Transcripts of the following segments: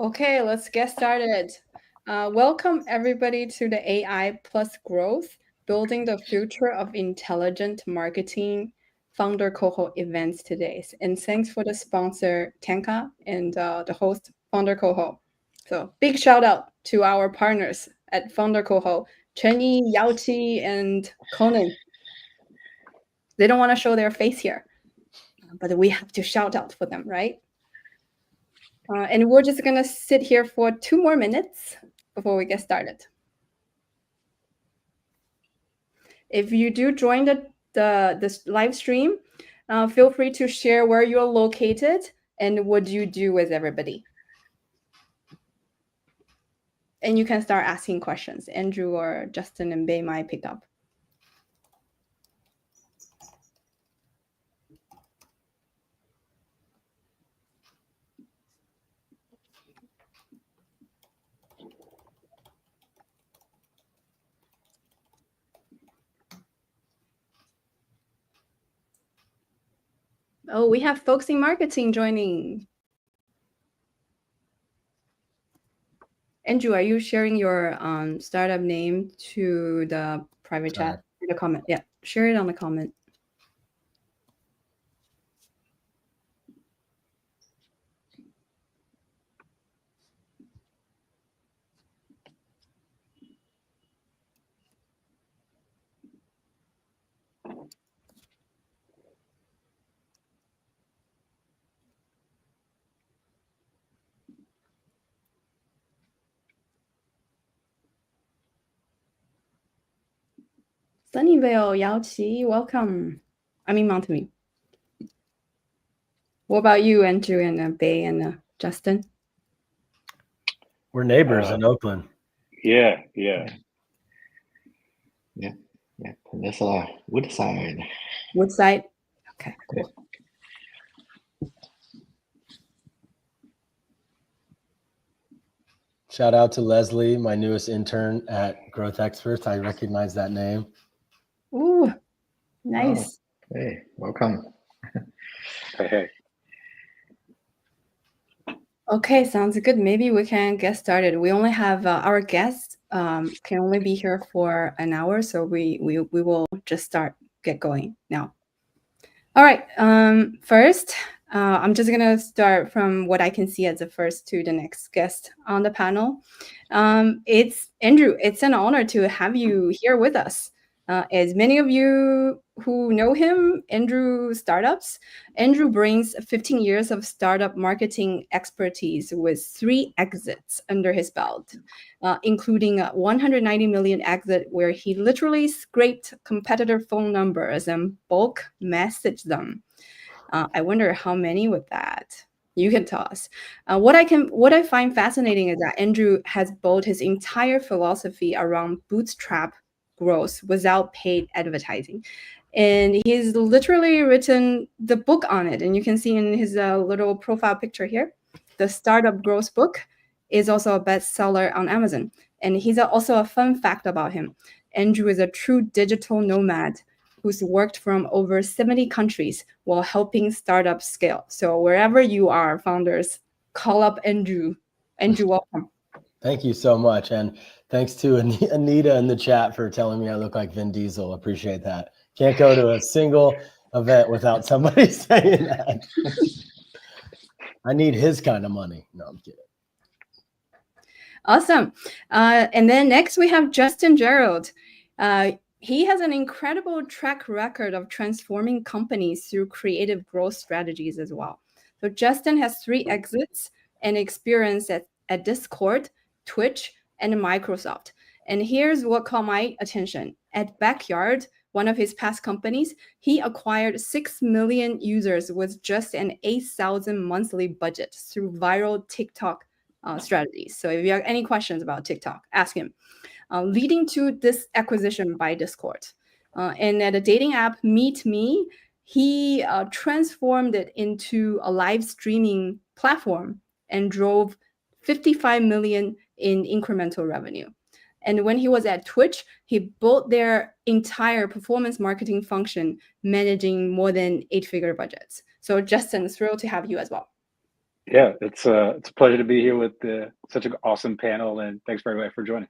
Okay, let's get started. Welcome everybody to the AI plus growth, building the future of intelligent marketing founder cohort events today. And thanks for the sponsor Tanka and the host founder cohort. So big shout out to our partners at founder cohort, Chenyi, Yauchi, and Conan. They don't want to show their face here, but we have to shout out for them, right? And we're just gonna sit here for 2 more minutes before we get started. If you do join this live stream, feel free to share where you're located and what you do with everybody. And you can start asking questions. Andrew or Justin and Bei might pick up. Oh, we have folks in marketing joining. Andrew, are you sharing your startup name to the private chat? The comment. Yeah, share it on the comment. Sunnyvale, Yaoqi, welcome. I'm in Mountain View. What about you, Andrew and Bei and Justin? We're neighbors in Oakland. Yeah. Peninsula, Woodside. Woodside? Okay, cool. Shout out to Leslie, my newest intern at Growth Experts. I recognize that name. Ooh, nice. Oh, hey, welcome. Hey. Okay, sounds good. Maybe we can get started. We only have our guests can only be here for an hour, so we will just get going now. All right. First, I'm just gonna start from what I can see as the first to the next guest on the panel. It's Andrew. It's an honor to have you here with us. As many of you who know him, Andrew Startups, Andrew brings 15 years of startup marketing expertise with 3 exits under his belt, including a 190 million exit where he literally scraped competitor phone numbers and bulk messaged them. I wonder how many with that. You can tell us. What I find fascinating is that Andrew has built his entire philosophy around bootstrap growth without paid advertising. And he's literally written the book on it. And you can see in his little profile picture here, the Startup Growth book is also a bestseller on Amazon. And he's also a fun fact about him. Andrew is a true digital nomad who's worked from over 70 countries while helping startups scale. So wherever you are, founders, call up Andrew. Andrew, welcome. Thank you so much. And thanks to Anita in the chat for telling me I look like Vin Diesel. Appreciate that. Can't go to a single event without somebody saying that. I need his kind of money. No, I'm kidding. Awesome. And then next we have Justin Gerald. He has an incredible track record of transforming companies through creative growth strategies as well. So Justin has 3 exits and experience at Discord, Twitch, and Microsoft. And here's what caught my attention. At Backyard, one of his past companies, he acquired 6 million users with just an 8,000 monthly budget through viral TikTok strategies. So if you have any questions about TikTok, ask him. Leading to this acquisition by Discord. And at a dating app, Meet Me, he transformed it into a live streaming platform and drove 55 million in incremental revenue. And when he was at Twitch, he built their entire performance marketing function, managing more than 8-figure budgets. So Justin, thrilled to have you as well. Yeah, it's a pleasure to be here with such an awesome panel, and thanks very much for joining.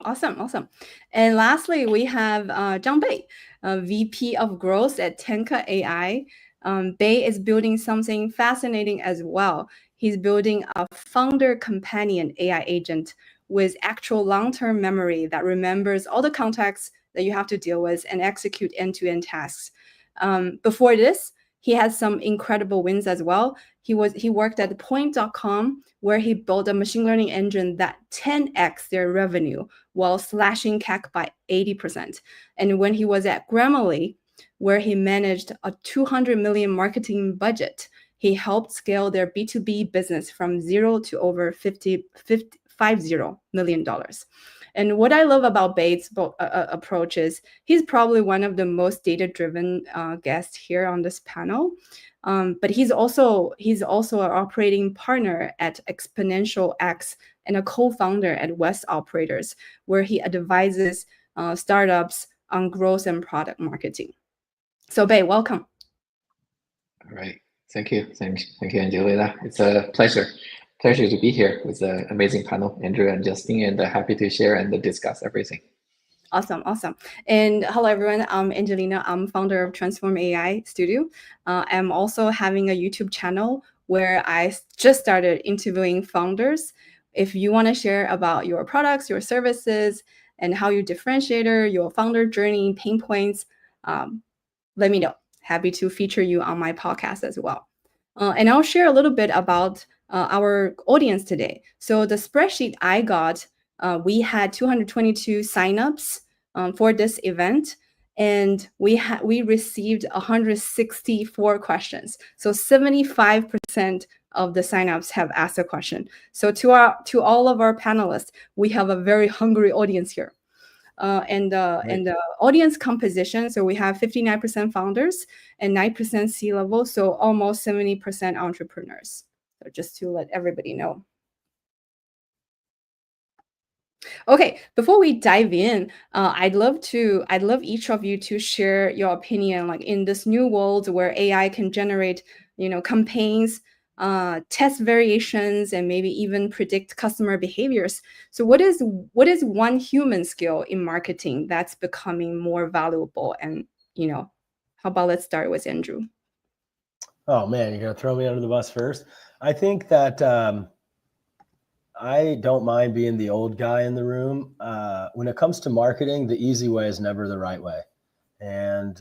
Awesome, awesome. And lastly, we have Zhang Bei, VP of Growth at Tanka AI. Bei is building something fascinating as well. He's building a founder companion AI agent with actual long-term memory that remembers all the contexts that you have to deal with and execute end-to-end tasks. Before this, he had some incredible wins as well. He worked at Point.com, where he built a machine learning engine that 10x their revenue while slashing CAC by 80%. And when he was at Grammarly, where he managed a 200 million marketing budget, he helped scale their B2B business from zero to over $50 million. And what I love about Bei's approach is he's probably one of the most data-driven guests here on this panel. But he's also an operating partner at Exponential X and a co-founder at West Operators, where he advises startups on growth and product marketing. So Bei, welcome. All right. Thank you. Thank you, Angelina. It's a pleasure to be here with the amazing panel, Andrew and Justin, and happy to share and discuss everything. Awesome, awesome. And hello, everyone. I'm Angelina. I'm founder of Transform AI Studio. I'm also having a YouTube channel where I just started interviewing founders. If you want to share about your products, your services, and how you differentiate your founder journey, pain points, let me know. Happy to feature you on my podcast as well. And I'll share a little bit about our audience today. So the spreadsheet I got, we had 222 signups for this event, and we received 164 questions. So 75% of the signups have asked a question. So to all of our panelists, we have a very hungry audience here. And the audience composition, so we have 59% founders and 9% C-level, so almost 70% entrepreneurs. So just to let everybody know. Okay, before we dive in, I'd love each of you to share your opinion, like in this new world where AI can generate, campaigns, test variations, and maybe even predict customer behaviors. So what is one human skill in marketing that's becoming more valuable? And how about let's start with Andrew. Oh man, you're gonna throw me under the bus first. I think that I don't mind being the old guy in the room. When it comes to marketing, the easy way is never the right way. And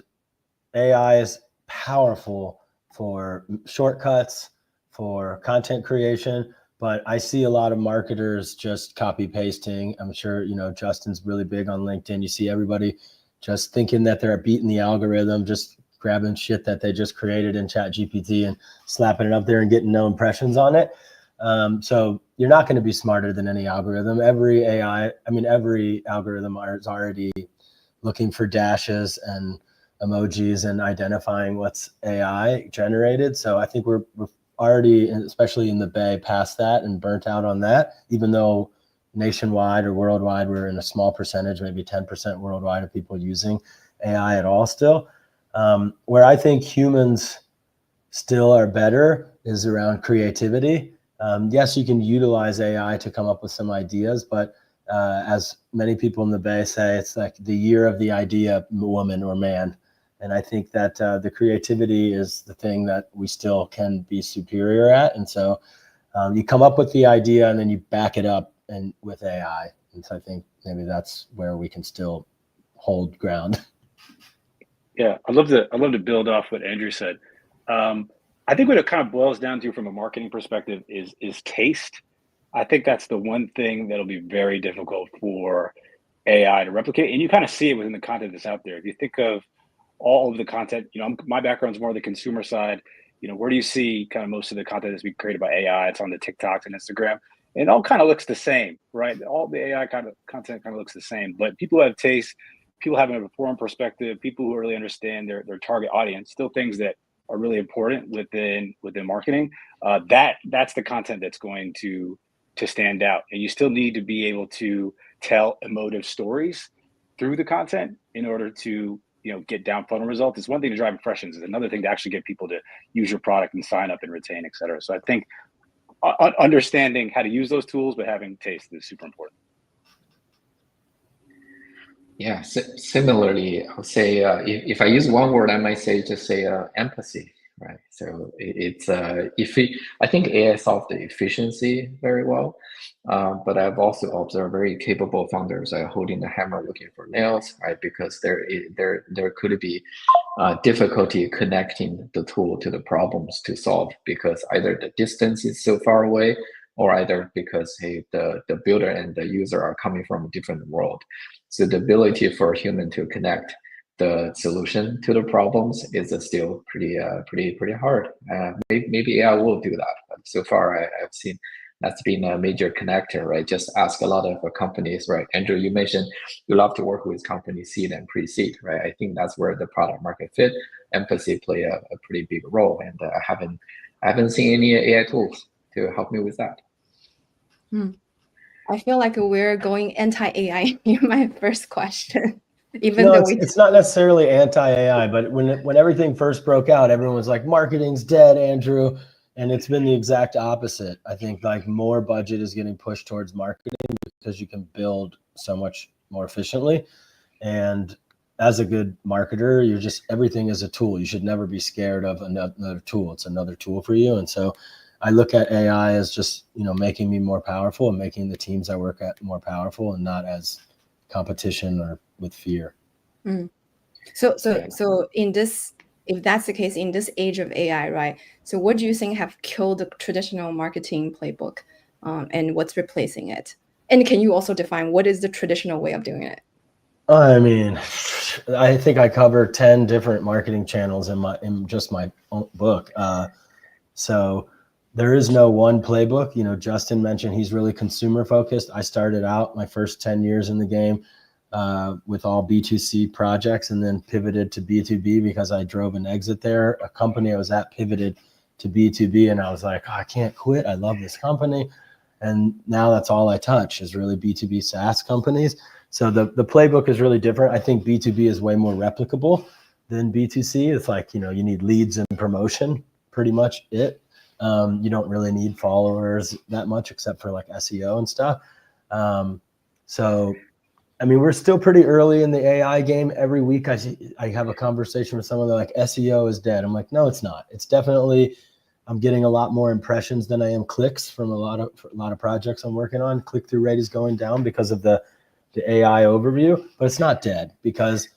AI is powerful for shortcuts, for content creation, but I see a lot of marketers just copy pasting. I'm sure, Justin's really big on LinkedIn. You see everybody just thinking that they're beating the algorithm, just grabbing shit that they just created in ChatGPT and slapping it up there and getting no impressions on it. So you're not going to be smarter than any algorithm. Every algorithm is already looking for dashes and emojis and identifying what's AI generated. So I think we're already, especially in the Bay, past that and burnt out on that, even though nationwide or worldwide, we're in a small percentage, maybe 10% worldwide of people using AI at all still. Where I think humans still are better is around creativity. Yes, you can utilize AI to come up with some ideas, but as many people in the Bay say, it's like the year of the idea woman or man. And I think that the creativity is the thing that we still can be superior at. And so you come up with the idea and then you back it up and with AI. And so I think maybe that's where we can still hold ground. Yeah, I'd love to build off what Andrew said. I think what it kind of boils down to from a marketing perspective is taste. I think that's the one thing that'll be very difficult for AI to replicate. And you kind of see it within the content that's out there. If you think of all of the content, my background's more the consumer side. Where do you see kind of most of the content that's being created by AI? It's on the TikToks and Instagram. And it all kind of looks the same, right? All the AI kind of content kind of looks the same. But people who have taste, people having a informed perspective, people who really understand their target audience, still things that are really important within marketing. That's the content that's going to stand out. And you still need to be able to tell emotive stories through the content in order to get down funnel results. It's one thing to drive impressions. It's another thing to actually get people to use your product and sign up and retain, et cetera. So I think understanding how to use those tools, but having taste is super important. Yeah, similarly, I'll say if I use one word, I might say just say empathy, right? So I think AI solved the efficiency very well, but I've also observed very capable founders holding the hammer, looking for nails, right? Because there could be difficulty connecting the tool to the problems to solve because either the distance is so far away, or either because hey, the builder and the user are coming from a different world. So the ability for a human to connect the solution to the problems is still pretty hard. Maybe AI will do that, but so far I've seen that's been a major connector, right? Just ask a lot of companies, right? Andrew, you mentioned you love to work with companies seed and pre-seed, right? I think that's where the product market fit, empathy play a pretty big role, and I haven't seen any AI tools to help me with that. I feel like we're going anti-AI in my first question. Even No, though it's not necessarily anti-AI, but when everything first broke out, everyone was like, marketing's dead, Andrew. And it's been the exact opposite. I think like more budget is getting pushed towards marketing because you can build so much more efficiently. And as a good marketer, everything is a tool. You should never be scared of another tool. It's another tool for you. And so I look at AI as just, making me more powerful and making the teams I work at more powerful, and not as competition or with fear. So in this, if that's the case, in this age of AI, right? So what do you think have killed the traditional marketing playbook, and what's replacing it? And can you also define what is the traditional way of doing it? I mean, I think I cover 10 different marketing channels in just my own book. So there is no one playbook. Justin mentioned he's really consumer focused. I started out my first 10 years in the game with all B2C projects, and then pivoted to B2B because I drove an exit there. A company I was at pivoted to B2B, and I was like, I can't quit. I love this company. And now that's all I touch is really B2B SaaS companies. So the playbook is really different. I think B2B is way more replicable than B2C. It's like, you need leads and promotion, pretty much it. You don't really need followers that much except for like SEO and stuff. So, I mean, we're still pretty early in the AI game. Every week I have a conversation with someone, they're like, SEO is dead. I'm like, no, it's not. It's definitely, I'm getting a lot more impressions than I am clicks from a lot of projects I'm working on. Click-through rate is going down because of the AI overview, but it's not dead because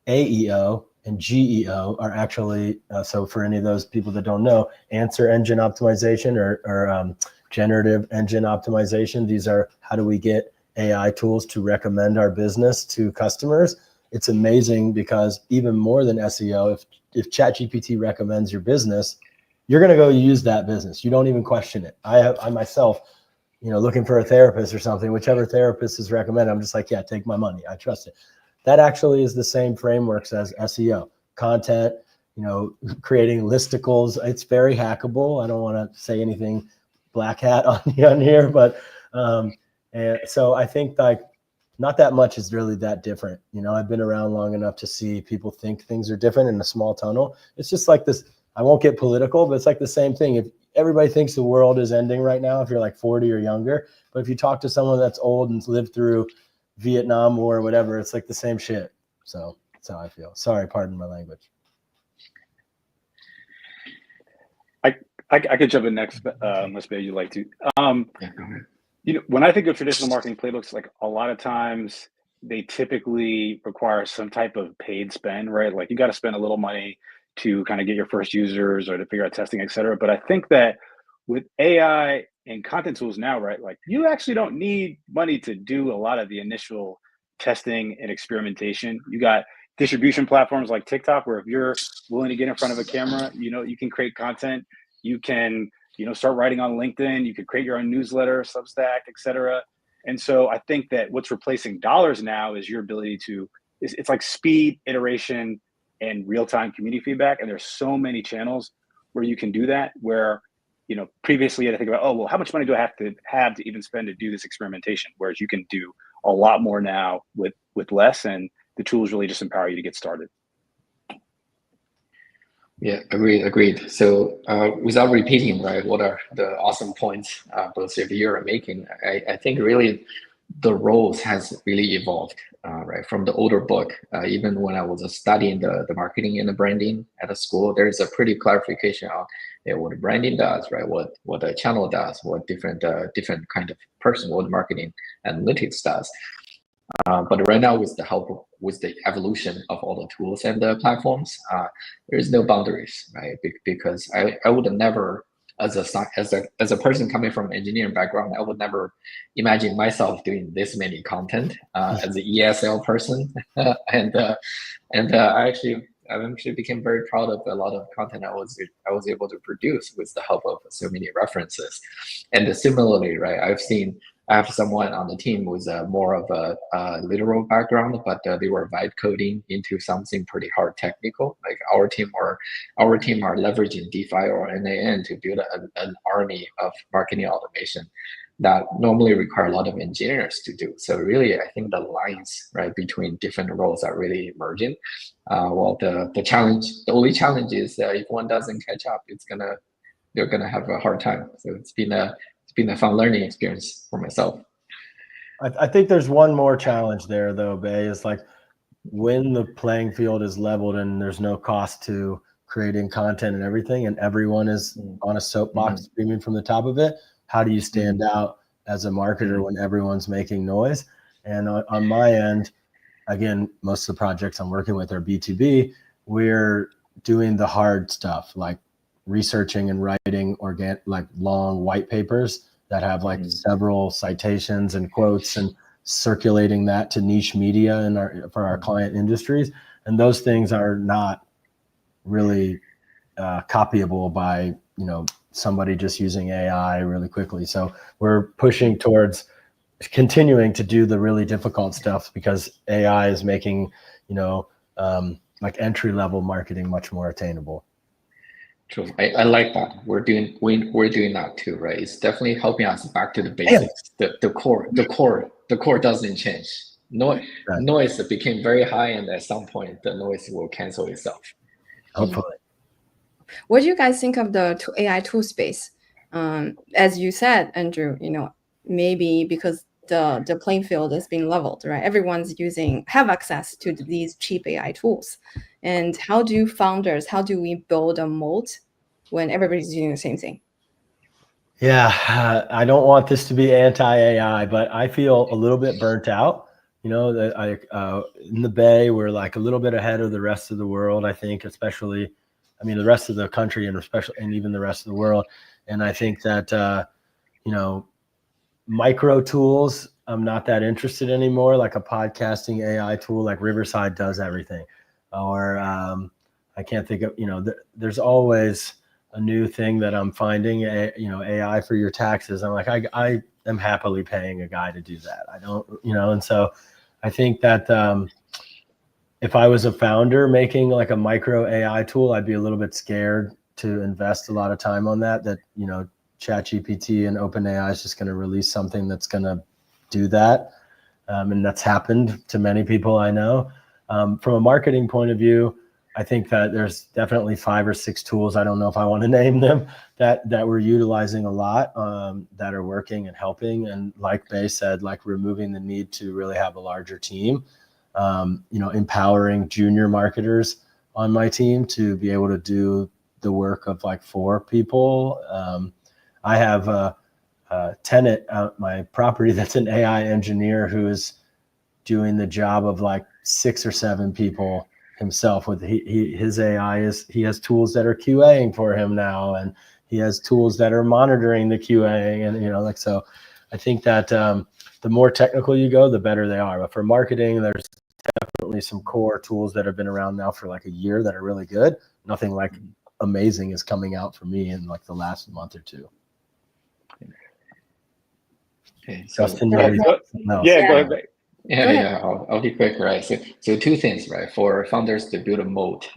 AEO and GEO are actually, so for any of those people that don't know, answer engine optimization or generative engine optimization. These are how do we get AI tools to recommend our business to customers. It's amazing because even more than SEO, if ChatGPT recommends your business, you're going to go use that business. You don't even question it. I myself, looking for a therapist or something, whichever therapist is recommended, I'm just like, yeah, take my money. I trust it. That actually is the same frameworks as SEO. Content, creating listicles. It's very hackable. I don't want to say anything black hat on here, but and so I think like not that much is really that different. I've been around long enough to see people think things are different in a small tunnel. It's just like this. I won't get political, but it's like the same thing. If everybody thinks the world is ending right now, if you're like 40 or younger, but if you talk to someone that's old and lived through Vietnam War or whatever, it's like the same shit. So that's how I feel. Sorry, pardon my language. I could jump in next, unless maybe you'd like to. Yeah, go ahead. When I think of traditional marketing playbooks, like a lot of times they typically require some type of paid spend, right? Like you got to spend a little money to kind of get your first users or to figure out testing, et cetera. But I think that with AI and content tools now, right, like you actually don't need money to do a lot of the initial testing and experimentation. You got distribution platforms like TikTok, where if you're willing to get in front of a camera, you can create content. You can, start writing on LinkedIn. You could create your own newsletter, Substack, et cetera. And so I think that what's replacing dollars now is your ability to, it's like speed, iteration, and real-time community feedback. And there's so many channels where you can do that, where, previously you had to think about, oh, well, how much money do I have to even spend to do this experimentation? Whereas you can do a lot more now with less, and the tools really just empower you to get started. Yeah, agreed. So without repeating, right, what are the awesome points both of you are making? I think really the roles has really evolved, right, from the older book. Even when I was studying the marketing and the branding at a school, there's a pretty clarification on what branding does, right, what a channel does, what different kind of person, what marketing analytics does. But right now, with the evolution of all the tools and the platforms, there is no boundaries, right? Because I would never, as a person coming from engineering background, I would never imagine myself doing this many content as an ESL person, and I actually became very proud of a lot of content I was able to produce with the help of so many references. And similarly, right, I have someone on the team with more of a literal background, but they were vibe coding into something pretty hard technical. Like our team are leveraging DeFi or NAN to build an army of marketing automation that normally require a lot of engineers to do. So really, I think the lines right between different roles are really merging. Well, the only challenge is if one doesn't catch up, they're gonna have a hard time. So it's been a fun learning experience for myself. I think there's one more challenge there though, Bay, is like when the playing field is leveled and there's no cost to creating content and everything, and everyone is on a soapbox screaming from the top of it, how do you stand out as a marketer when everyone's making noise? And on my end, again, most of the projects I'm working with are B2B. We're doing the hard stuff like researching and writing like long white papers that have like several citations and quotes and circulating that to niche media for our client industries. And those things are not really copyable by, somebody just using AI really quickly. So we're pushing towards continuing to do the really difficult stuff because AI is making, like entry-level marketing much more attainable. True. I like that. We're doing that too, right? It's definitely helping us back to the basics. The core doesn't change. Noise became very high, and at some point the noise will cancel itself. Hopefully. What do you guys think of the AI tool space? As you said, Andrew, maybe because the playing field is being leveled, right? Everyone's have access to these cheap AI tools. And how do we build a moat when everybody's using the same thing? Yeah, I don't want this to be anti-AI, but I feel a little bit burnt out. That in the Bay, we're like a little bit ahead of the rest of the world, I think, especially, the rest of the country and even the rest of the world. And I think that, micro tools, I'm not that interested anymore. Like a podcasting AI tool, like Riverside does everything. Or I can't think of, there's always a new thing that I'm finding, AI for your taxes. I'm like, I am happily paying a guy to do that. I don't, and so I think that if I was a founder making like a micro AI tool, I'd be a little bit scared to invest a lot of time on that, ChatGPT and OpenAI is just going to release something that's going to do that. And that's happened to many people I know. From a marketing point of view, I think that there's definitely 5 or 6 tools, I don't know if I want to name them, that we're utilizing a lot, that are working and helping. And like Bay said, like removing the need to really have a larger team, empowering junior marketers on my team to be able to do the work of like 4 people. I have a tenant out my property that's an AI engineer who is doing the job of like 6 or 7 people himself. With his AI he has tools that are QAing for him now, and he has tools that are monitoring the QAing, and so I think that the more technical you go, the better they are. But for marketing, there's definitely some core tools that have been around now for like a year that are really good. Nothing like amazing is coming out for me in like the last month or 2. Okay, so Justin, go ahead. Yeah, I'll be quick, right? So 2 things, right? For founders to build a moat.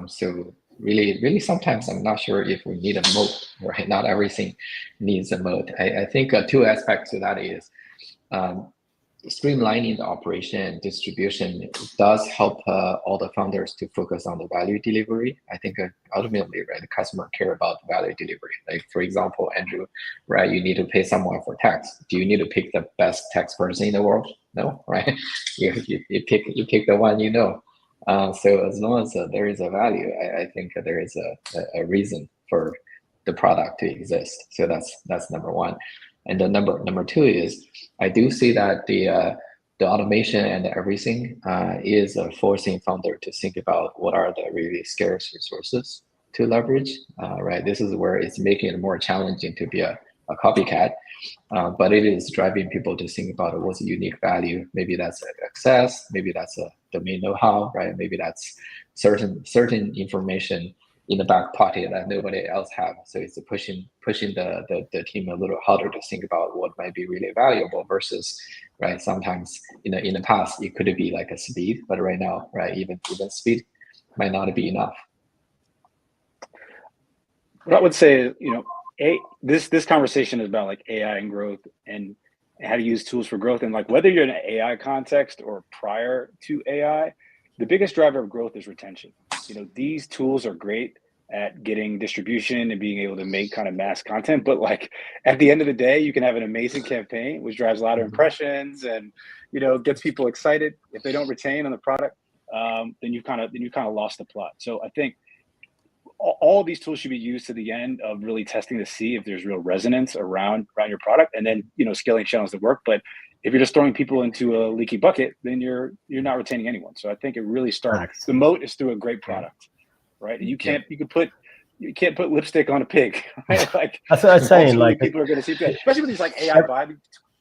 So really, sometimes I'm not sure if we need a moat, right? Not everything needs a moat. I think 2 aspects to that is, streamlining the operation and distribution does help all the founders to focus on the value delivery. I think ultimately, right, the customer care about value delivery. Like for example, Andrew, right, you need to pay someone for tax. Do you need to pick the best tax person in the world? No, right? You pick the one you know. So as long as there is a value, I think there is a reason for the product to exist. So that's number one. And the number two is I do see that the automation and everything is forcing founder to think about what are the really scarce resources to leverage. Right, this is where it's making it more challenging to be a copycat, but it is driving people to think about what's a unique value. Maybe that's access, maybe that's a domain know-how, right? Maybe that's certain information in the back pocket that nobody else have. So it's pushing the team a little harder to think about what might be really valuable versus, right? Sometimes in the past it could be like a speed, but right now, right, even speed might not be enough. What I would say is, this conversation is about like AI and growth and how to use tools for growth. And like whether you're in an AI context or prior to AI, the biggest driver of growth is retention. These tools are great at getting distribution and being able to make kind of mass content, but like at the end of the day, you can have an amazing campaign which drives a lot of impressions and gets people excited. If they don't retain on the product, then you kind of lost the plot. So I think all these tools should be used to the end of really testing to see if there's real resonance around your product, and then scaling channels that work. But if you're just throwing people into a leaky bucket, then you're not retaining anyone. So I think it really starts. The moat is through a great product, right? And you can't put lipstick on a pig, right? Like that's what I'm saying. Like people are going to see that, especially with these like AI vibe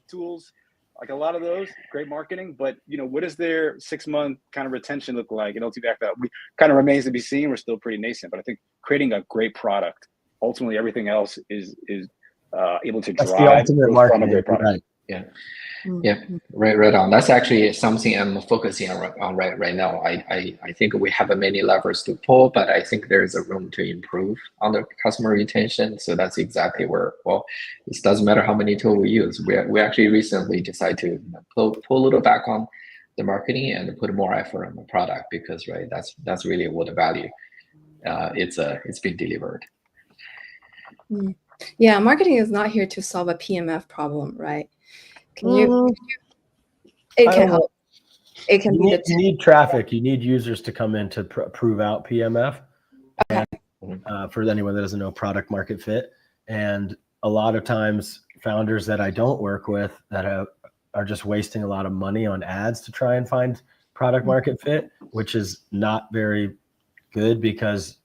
tools. Like a lot of those, great marketing, but what does their 6-month kind of retention look like? And LTV back that we kind of remains to be seen. We're still pretty nascent, but I think creating a great product, ultimately everything else is able to drive the ultimate marketing, from a great product. Right. Yeah. Yeah, right on. That's actually something I'm focusing on right now. I think we have many levers to pull, but I think there's a room to improve on the customer retention. So that's exactly where, it doesn't matter how many tools we use. We actually recently decided to pull a little back on the marketing and put more effort on the product because, right, that's really what the value it's been delivered. Yeah, marketing is not here to solve a PMF problem, right? It can help. It can you need traffic. You need users to come in to prove out PMF. Okay. And, for anyone that doesn't know product market fit, and a lot of times founders that I don't work with that are just wasting a lot of money on ads to try and find product market fit, which is not very good because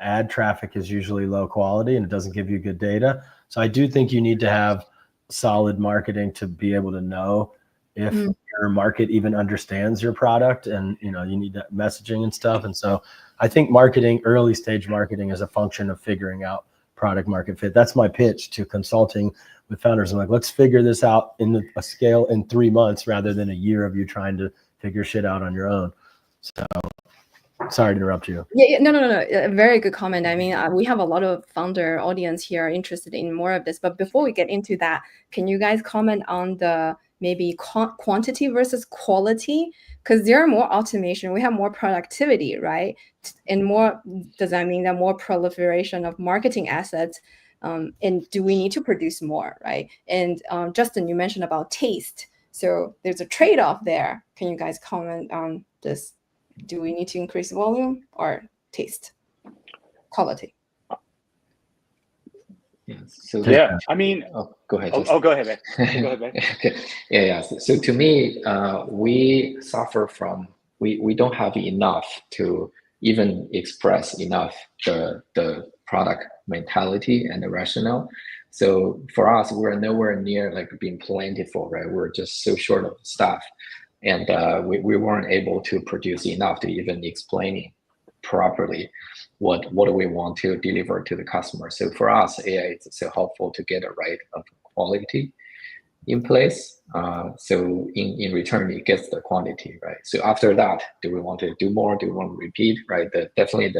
ad traffic is usually low quality and it doesn't give you good data. So I do think you need to have solid marketing to be able to know if your market even understands your product, and you need that messaging and stuff. And so I think early stage marketing is a function of figuring out product market fit. That's my pitch to consulting with founders. I'm like, let's figure this out in a scale in 3 months rather than a year of you trying to figure shit out on your own. So sorry to interrupt you. Yeah, no. A very good comment. I mean, we have a lot of founder audience here interested in more of this. But before we get into that, can you guys comment on the maybe quantity versus quality? Because there are more automation, we have more productivity, right? And more, does that mean that more proliferation of marketing assets? And do we need to produce more, right? And Justin, you mentioned about taste. So there's a trade-off there. Can you guys comment on this? Do we need to increase volume or taste, quality? Yeah. So I mean, go ahead. Go ahead, man. Go ahead, man. Okay. Yeah. So to me, we suffer from we don't have enough to even express enough the product mentality and the rationale. So for us, we're nowhere near like being plentiful, right? We're just so short of staff. And we weren't able to produce enough to even explain properly what do we want to deliver to the customer. So for us, AI is so helpful to get a right of quality in place. So in return, it gets the quantity, right? So after that, do we want to do more? Do we want to repeat, right? Definitely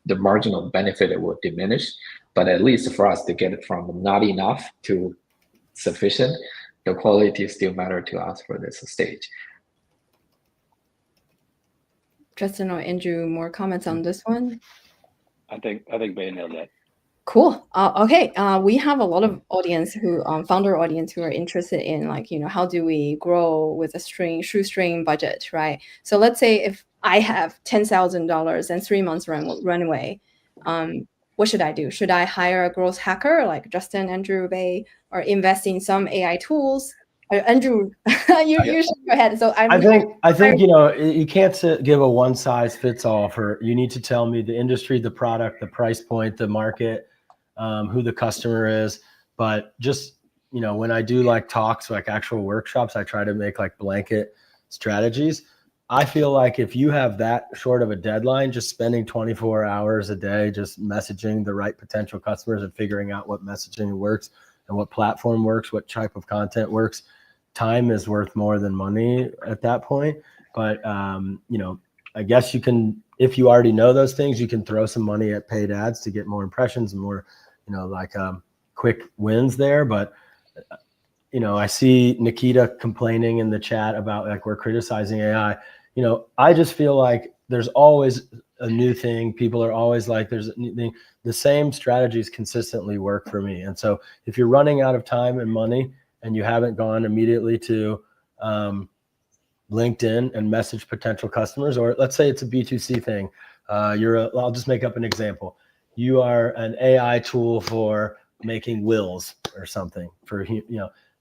the marginal benefit will diminish, but at least for us to get it from not enough to sufficient, the quality still matter to us for this stage. Justin or Andrew, more comments on this one? I think Bay nailed that. Cool. Okay. We have a lot of audience who, founder audience who are interested in like, how do we grow with a shoestring budget, right? So let's say if I have $10,000 and 3 months runway, what should I do? Should I hire a growth hacker like Justin, Andrew, Bay, or invest in some AI tools? Andrew, you shook your head. So I think you can't give a one size fits all for. You need to tell me the industry, the product, the price point, the market, who the customer is. But just when I do like talks, like actual workshops, I try to make like blanket strategies. I feel like if you have that short of a deadline, just spending 24 hours a day, just messaging the right potential customers and figuring out what messaging works and what platform works, what type of content works. Time is worth more than money at that point. But, I guess you can, if you already know those things, you can throw some money at paid ads to get more impressions and more, quick wins there. But, I see Nikita complaining in the chat about like we're criticizing AI. I just feel like there's always a new thing. People are always like, there's a new thing. The same strategies consistently work for me. And so if you're running out of time and money and you haven't gone immediately to LinkedIn and message potential customers, or let's say it's a B2C thing. I'll just make up an example. You are an AI tool for making wills or something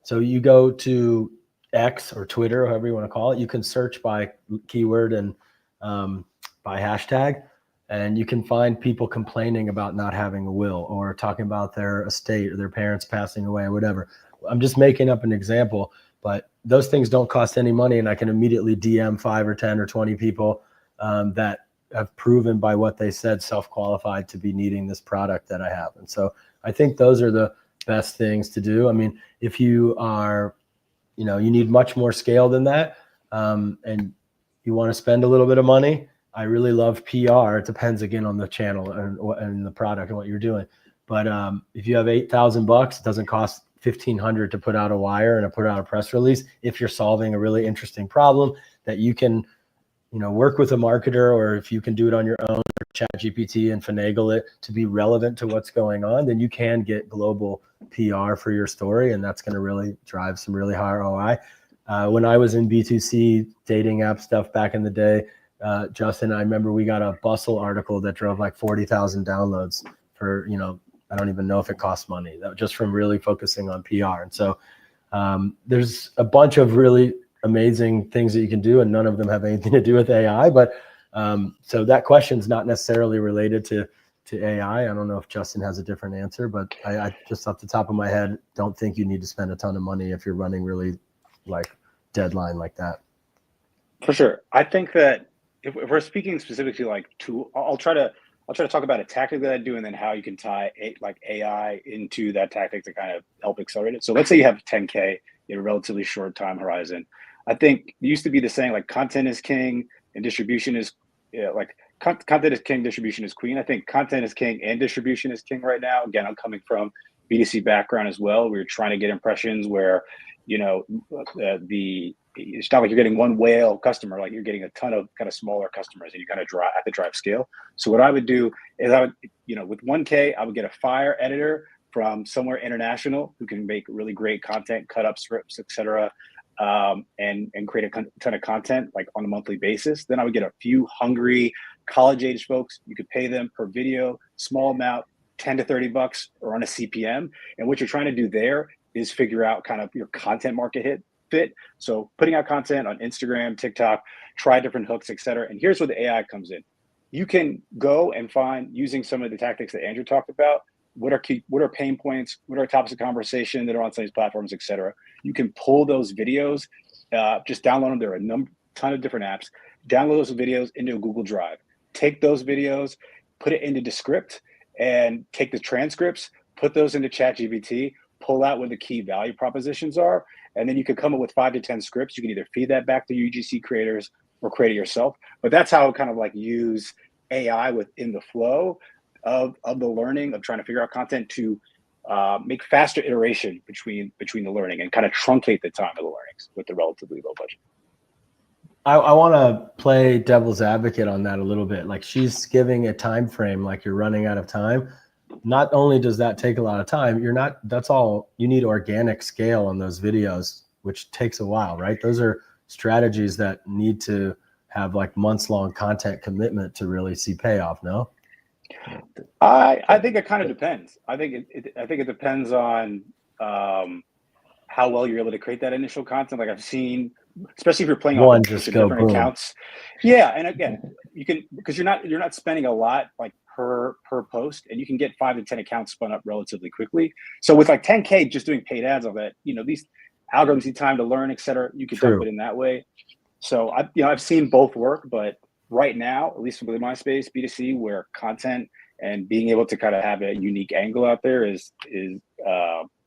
so you go to X or Twitter, or however you want to call it. You can search by keyword and by hashtag, and you can find people complaining about not having a will or talking about their estate or their parents passing away or whatever. I'm just making up an example, but those things don't cost any money, and I can immediately DM 5 or 10 or 20 people that have proven by what they said self-qualified to be needing this product that I have. And so I think those are the best things to do. I mean, if you are, you need much more scale than that, and you want to spend a little bit of money, I really love PR. It depends again on the channel and the product and what you're doing. But if you have $8,000, it doesn't cost $1,500 to put out a wire and to put out a press release. If you're solving a really interesting problem that you can, work with a marketer, or if you can do it on your own, or ChatGPT and finagle it to be relevant to what's going on, then you can get global PR for your story, and that's going to really drive some really high ROI. When I was in B2C dating app stuff back in the day, Justin, I remember we got a Bustle article that drove like 40,000 downloads for, I don't even know if it costs money, that just from really focusing on PR. And so there's a bunch of really amazing things that you can do, and none of them have anything to do with AI. But so that question's not necessarily related to AI. I don't know if Justin has a different answer, but I just off the top of my head don't think you need to spend a ton of money if you're running really like deadline like that. For sure. I think that if we're speaking specifically like I'll try to talk about a tactic that I do, and then how you can tie AI into that tactic to kind of help accelerate it. So let's say you have 10K in a relatively short time horizon. I think it used to be the saying like content is king and distribution is content is king, distribution is queen. I think content is king and distribution is king right now. Again, I'm coming from B2C background as well. We're trying to get impressions where, it's not like you're getting one whale customer, like you're getting a ton of kind of smaller customers, and you kind of have to drive scale. So what I would do is with 1K, I would get a fire editor from somewhere international who can make really great content, cut up scripts, etc., and create a ton of content like on a monthly basis. Then I would get a few hungry college-age folks. You could pay them per video, small amount, $10 to $30, or on a CPM. And what you're trying to do there is figure out kind of your content market fit. So putting out content on Instagram, TikTok, try different hooks, etc. And here's where the AI comes in. You can go and find, using some of the tactics that Andrew talked about, what are pain points, what are topics of conversation that are on some of these platforms, etc. You can pull those videos, just download them. There are a ton of different apps. Download those videos into a Google Drive. Take those videos, put it into Descript, and take the transcripts, put those into ChatGPT, pull out what the key value propositions are, and then you can come up with 5 to 10 scripts. You can either feed that back to UGC creators or create it yourself. But that's how I kind of like use AI within the flow of the learning of trying to figure out content to make faster iteration between the learning and kind of truncate the time of the learnings with the relatively low budget. I want to play devil's advocate on that a little bit. Like, she's giving a time frame, like you're running out of time. Not only does that take a lot of time, that's all you need. Organic scale on those videos, which takes a while, right? Those are strategies that need to have like months-long content commitment to really see payoff. No? I think it kind of depends. I think it depends on how well you're able to create that initial content. Like, I've seen, especially if you're playing off different accounts. Yeah, and again, you can, because you're not spending a lot like per post, and you can get 5 to 10 accounts spun up relatively quickly. So with like 10K, just doing paid ads on that, these algorithms need time to learn, etc. You could dump it in that way. So I've seen both work, but right now, at least within my space, B2C, where content and being able to kind of have a unique angle out there is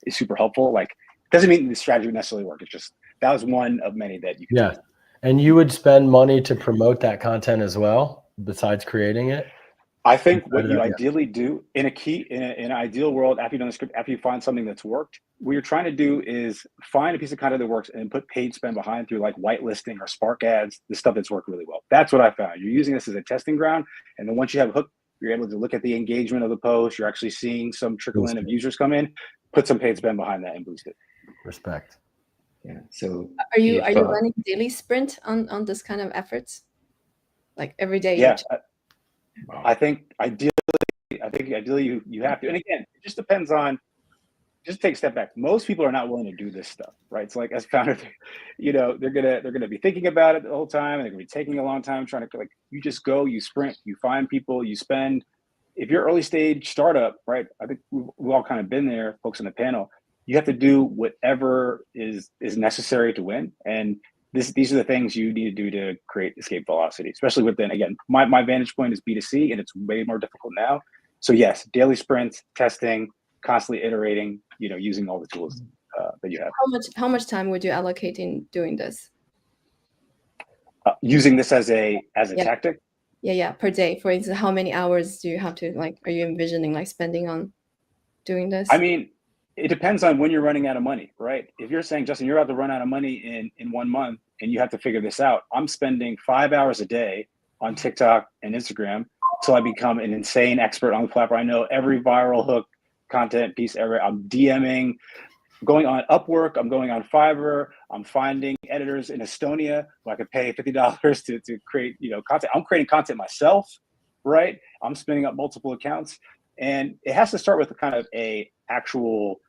super helpful. Like, doesn't mean the strategy would necessarily work. It's just, that was one of many that you could do. And you would spend money to promote that content as well, besides creating it? I think what you ideally do in an ideal world, after you've done the script, after you find something that's worked, what you're trying to do is find a piece of content that works and put paid spend behind through like whitelisting or Spark ads, the stuff that's worked really well. That's what I found. You're using this as a testing ground. And then once you have a hook, you're able to look at the engagement of the post. You're actually seeing some trickle in of users come in, put some paid spend behind that and boost it. Respect. Yeah. So are you running daily sprint on this kind of efforts? Like every day? Yeah. I think ideally you have to. And again, it just depends on, just take a step back. Most people are not willing to do this stuff, right? It's like, as founders, they're gonna be thinking about it the whole time, and they're gonna be taking a long time trying to, like, you just go, you sprint, you find people, you spend. If you're early stage startup, right? I think we've all kind of been there, folks on the panel. You have to do whatever is necessary to win, and these are the things you need to do to create escape velocity, especially within, again, my vantage point is B2C, and it's way more difficult now. So yes, daily sprints, testing, constantly iterating, using all the tools that you have. How much time would you allocate in doing this? Using this as a tactic? Yeah, per day. For instance, how many hours do you have to, like, are you envisioning like spending on doing this? I mean, it depends on when you're running out of money, right? If you're saying, Justin, you're about to run out of money in 1 month and you have to figure this out, I'm spending 5 hours a day on TikTok and Instagram till I become an insane expert on the platform. I know every viral hook, content piece ever. I'm DMing, going on Upwork, I'm going on Fiverr, I'm finding editors in Estonia who I could pay $50 to create, content. I'm creating content myself, right? I'm spinning up multiple accounts. And it has to start with kind of a actual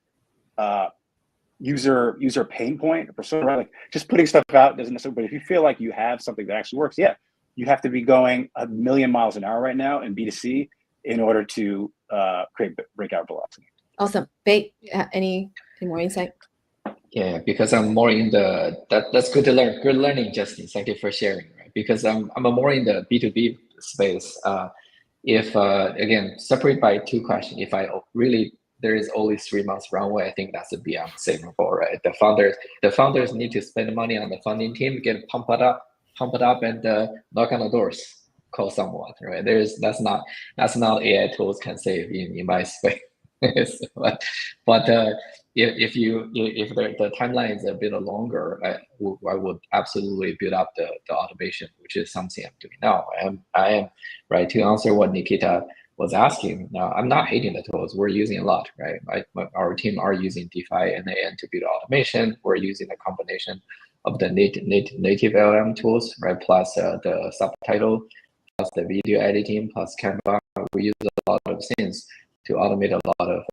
user pain point or persona, right? Like, just putting stuff out doesn't necessarily, but if you feel like you have something that actually works, you have to be going 1,000,000 miles an hour right now in B2C in order to create breakout velocity. Awesome. Bait, any more insight? Yeah, because I'm more in that's good to learn. Good learning, Justin. Thank you for sharing. Right? Because I'm more in the B2B space. If again, separate by 2 questions. If there is only 3 months runway, I think that's a beyond savable, right? The founders need to spend money on the funding team, get pumped up, and knock on the doors, call someone, right? That's not AI tools can save in my space. but if the timeline is a bit longer, I would absolutely build up the automation, which is something I'm doing now. I am right to answer what Nikita was asking. Now, I'm not hating the tools. We're using a lot, right? Our team are using DeFi and AI to build automation. We're using a combination of the native LLM tools, right? Plus the subtitle, plus the video editing, plus Canva. We use a lot of things to automate a lot of,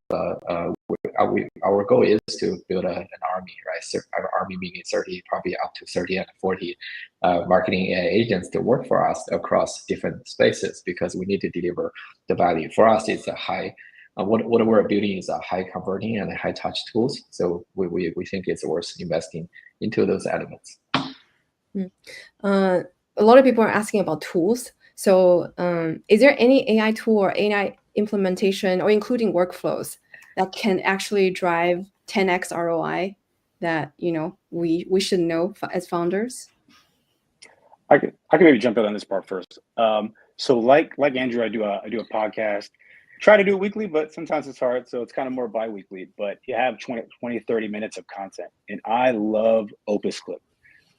our goal is to build an army, right? So our army meaning 30, probably up to 30 and 40 marketing AI agents to work for us across different spaces, because we need to deliver the value. For us, it's a high, what we're building is a high converting and high touch tools. So we think it's worth investing into those elements. A lot of people are asking about tools. So is there any AI tool or AI implementation, or including workflows, that can actually drive 10x ROI that we should know as founders? I can maybe jump in on this part first. So like Andrew, I do a podcast try to do it weekly, but sometimes it's hard. So it's kind of more bi-weekly, but you have 20, 30 minutes of content. And I love Opus Clip.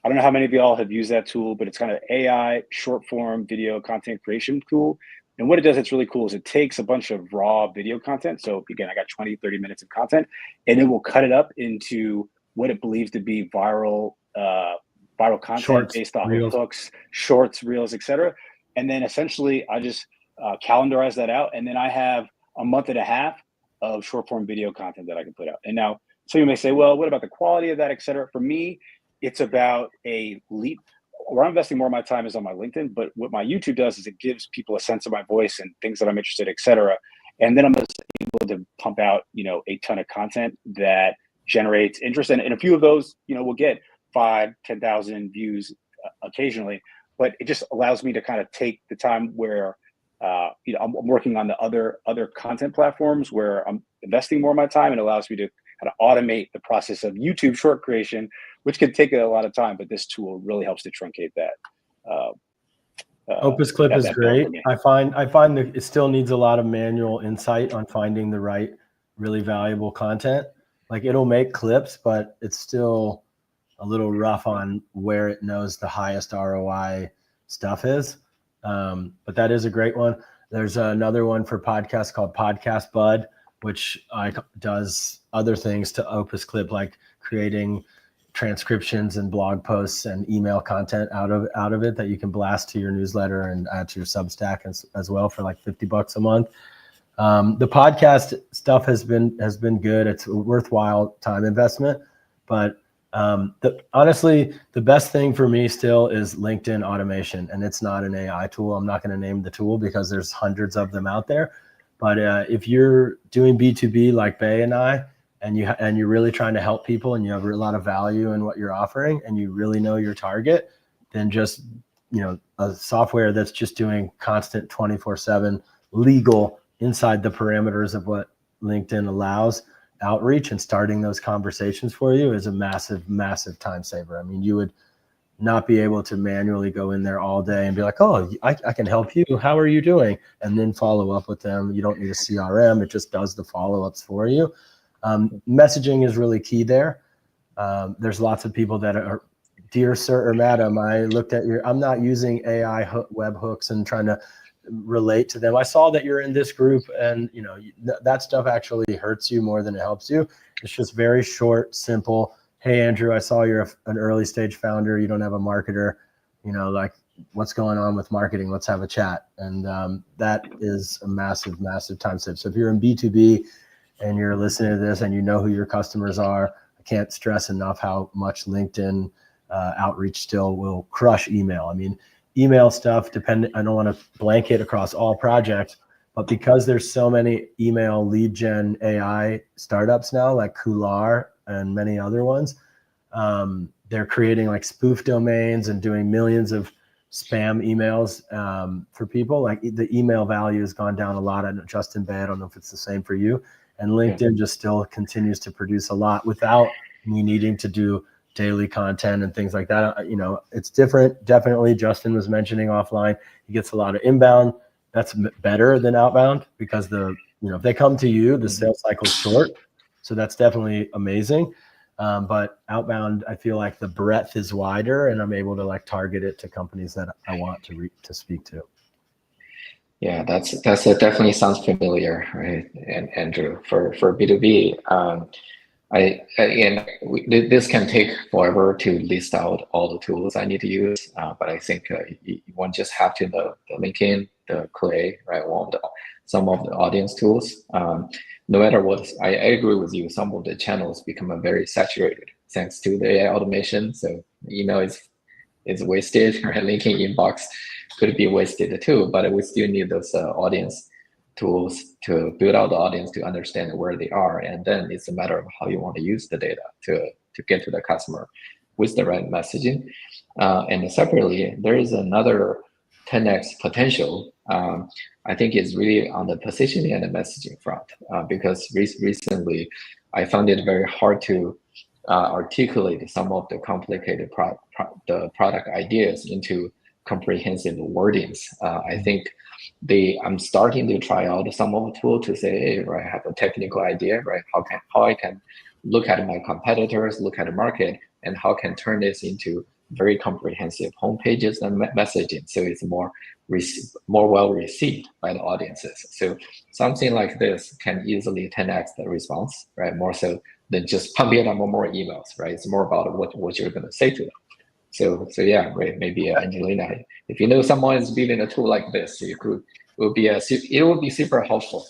I don't know how many of y'all have used that tool, but it's kind of AI short form video content creation tool. And what it does, it's really cool, is it takes a bunch of raw video content. So again, I got 20, 30 minutes of content, and it will cut it up into what it believes to be viral content Shorts, based off reels. of hooks, shorts, reels, etc. And then essentially I just calendarize that out. And then I have a month and a half of short form video content that I can put out. And now, so you may say, well, what about the quality of that, etc.? For me, it's about a leap. Where I'm investing more of my time is on my LinkedIn, but what my YouTube does is it gives people a sense of my voice and things that I'm interested in, et cetera. And then I'm just able to pump out, a ton of content that generates interest. And a few of those, will get 5,000, 10,000 views occasionally, but it just allows me to kind of take the time where, I'm working on the other content platforms where I'm investing more of my time, and allows me to kind of automate the process of YouTube short creation, which can take a lot of time, but this tool really helps to truncate that. Opus Clip is great. I find that it still needs a lot of manual insight on finding the right, really valuable content. Like, it'll make clips, but it's still a little rough on where it knows the highest ROI stuff is. But that is a great one. There's another one for podcasts called Podcast Bud, which does other things to Opus Clip, like creating transcriptions and blog posts and email content out of it that you can blast to your newsletter and add to your Substack as well for like $50 a month. The podcast stuff has been good. It's a worthwhile time investment, but honestly, the best thing for me still is LinkedIn automation, and it's not an AI tool. I'm not going to name the tool because there's hundreds of them out there. But if you're doing B2B like Bay and I, and you're really trying to help people, and you have a lot of value in what you're offering, and you really know your target, then just, a software that's just doing constant 24/7 legal inside the parameters of what LinkedIn allows outreach and starting those conversations for you is a massive, massive time saver. I mean, you would not be able to manually go in there all day and be like, oh, I can help you. How are you doing? And then follow up with them. You don't need a CRM. It just does the follow-ups for you. Messaging is really key there. There's lots of people that are, dear sir or madam, I looked at I'm not using AI web hooks and trying to relate to them. I saw that you're in this group, and that stuff actually hurts you more than it helps you. It's just very short, simple. Hey, Andrew, I saw you're an early stage founder. You don't have a marketer, like, what's going on with marketing? Let's have a chat. And that is a massive, massive time save. So if you're in B2B and you're listening to this and you know who your customers are, I can't stress enough how much LinkedIn outreach still will crush email. I mean, email stuff, I don't want to blanket across all projects, but because there's so many email lead gen AI startups now, like Coular and many other ones, they're creating like spoof domains and doing millions of spam emails for people. Like, the email value has gone down a lot. And Justin Bay, I don't know if it's the same for you. And LinkedIn just still continues to produce a lot without me needing to do daily content and things like that. It's different. Definitely, Justin was mentioning offline, he gets a lot of inbound. That's better than outbound, because if they come to you, the sales cycle is short. So that's definitely amazing. But outbound, I feel like the breadth is wider, and I'm able to target it to companies that I want to speak to. Yeah, that's definitely sounds familiar, right? And Andrew, for B2B, this can take forever to list out all the tools I need to use, but I think one just have to know the LinkedIn, the Clay, right? Some of the audience tools. No matter what, I agree with you. Some of the channels become very saturated thanks to the AI automation. So email is wasted, right? LinkedIn inbox could be wasted too, but we still need those audience tools to build out the audience, to understand where they are. And then it's a matter of how you want to use the data to get to the customer with the right messaging. And separately, there is another 10x potential. I think it's really on the positioning and the messaging front, because recently I found it very hard to articulate some of the complicated product ideas into comprehensive wordings. I think I'm starting to try out some of the tool to say, hey, right, I have a technical idea, right? How I can look at my competitors, look at the market, and how can turn this into very comprehensive home pages and messaging, so it's more well received by the audiences. So something like this can easily 10x the response, right? More so than just pumping out more emails, right? It's more about what you're going to say to them. So yeah, right. Maybe Angelina, if you know someone is building a tool like this, it would be super helpful.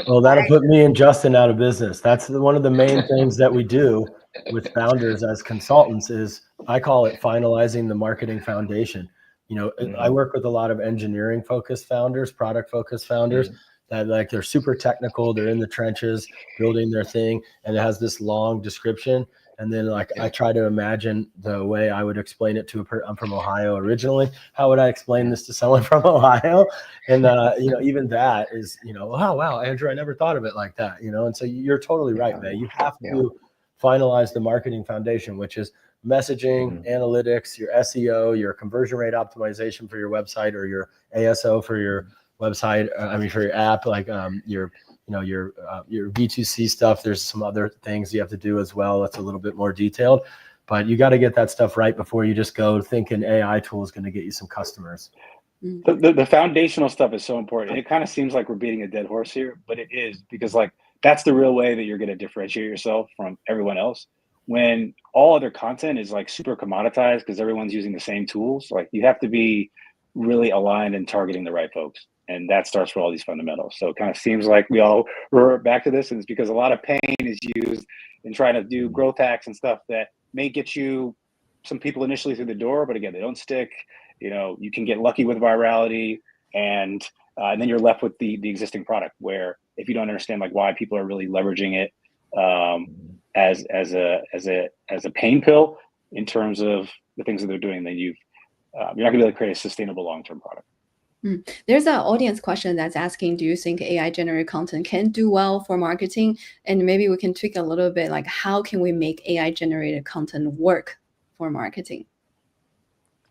Well, that'll put me and Justin out of business. That's one of the main things that we do with founders as consultants is I call it finalizing the marketing foundation. You know, I work with a lot of engineering focused founders, product focused founders that like they're super technical. They're in the trenches building their thing, and it has this long description. And then like I try to imagine the way I would explain it to I'm from Ohio originally. How would I explain this to someone from Ohio? And you know, even that is, you know, wow, Andrew, I never thought of it like that, you know. And so you're totally right, May. You have to finalize the marketing foundation, which is messaging, analytics, your SEO, your conversion rate optimization for your website, or your ASO for your website. I mean, for your app, like your B2C stuff. There's some other things you have to do as well. That's a little bit more detailed, but you got to get that stuff right before you just go thinking AI tool is going to get you some customers. The foundational stuff is so important. It kind of seems like we're beating a dead horse here, but it is, because like that's the real way that you're going to differentiate yourself from everyone else. When all other content is like super commoditized because everyone's using the same tools, like you have to be really aligned and targeting the right folks. And that starts with all these fundamentals. So it kind of seems like we all revert back to this, and it's because a lot of pain is used in trying to do growth hacks and stuff that may get you some people initially through the door, but again, they don't stick. You know, you can get lucky with virality, and then you're left with the existing product, where if you don't understand like why people are really leveraging it as a pain pill in terms of the things that they're doing, then you're not gonna be able to create a sustainable long-term product. There's an audience question that's asking, do you think AI generated content can do well for marketing? And maybe we can tweak a little bit, like how can we make AI generated content work for marketing?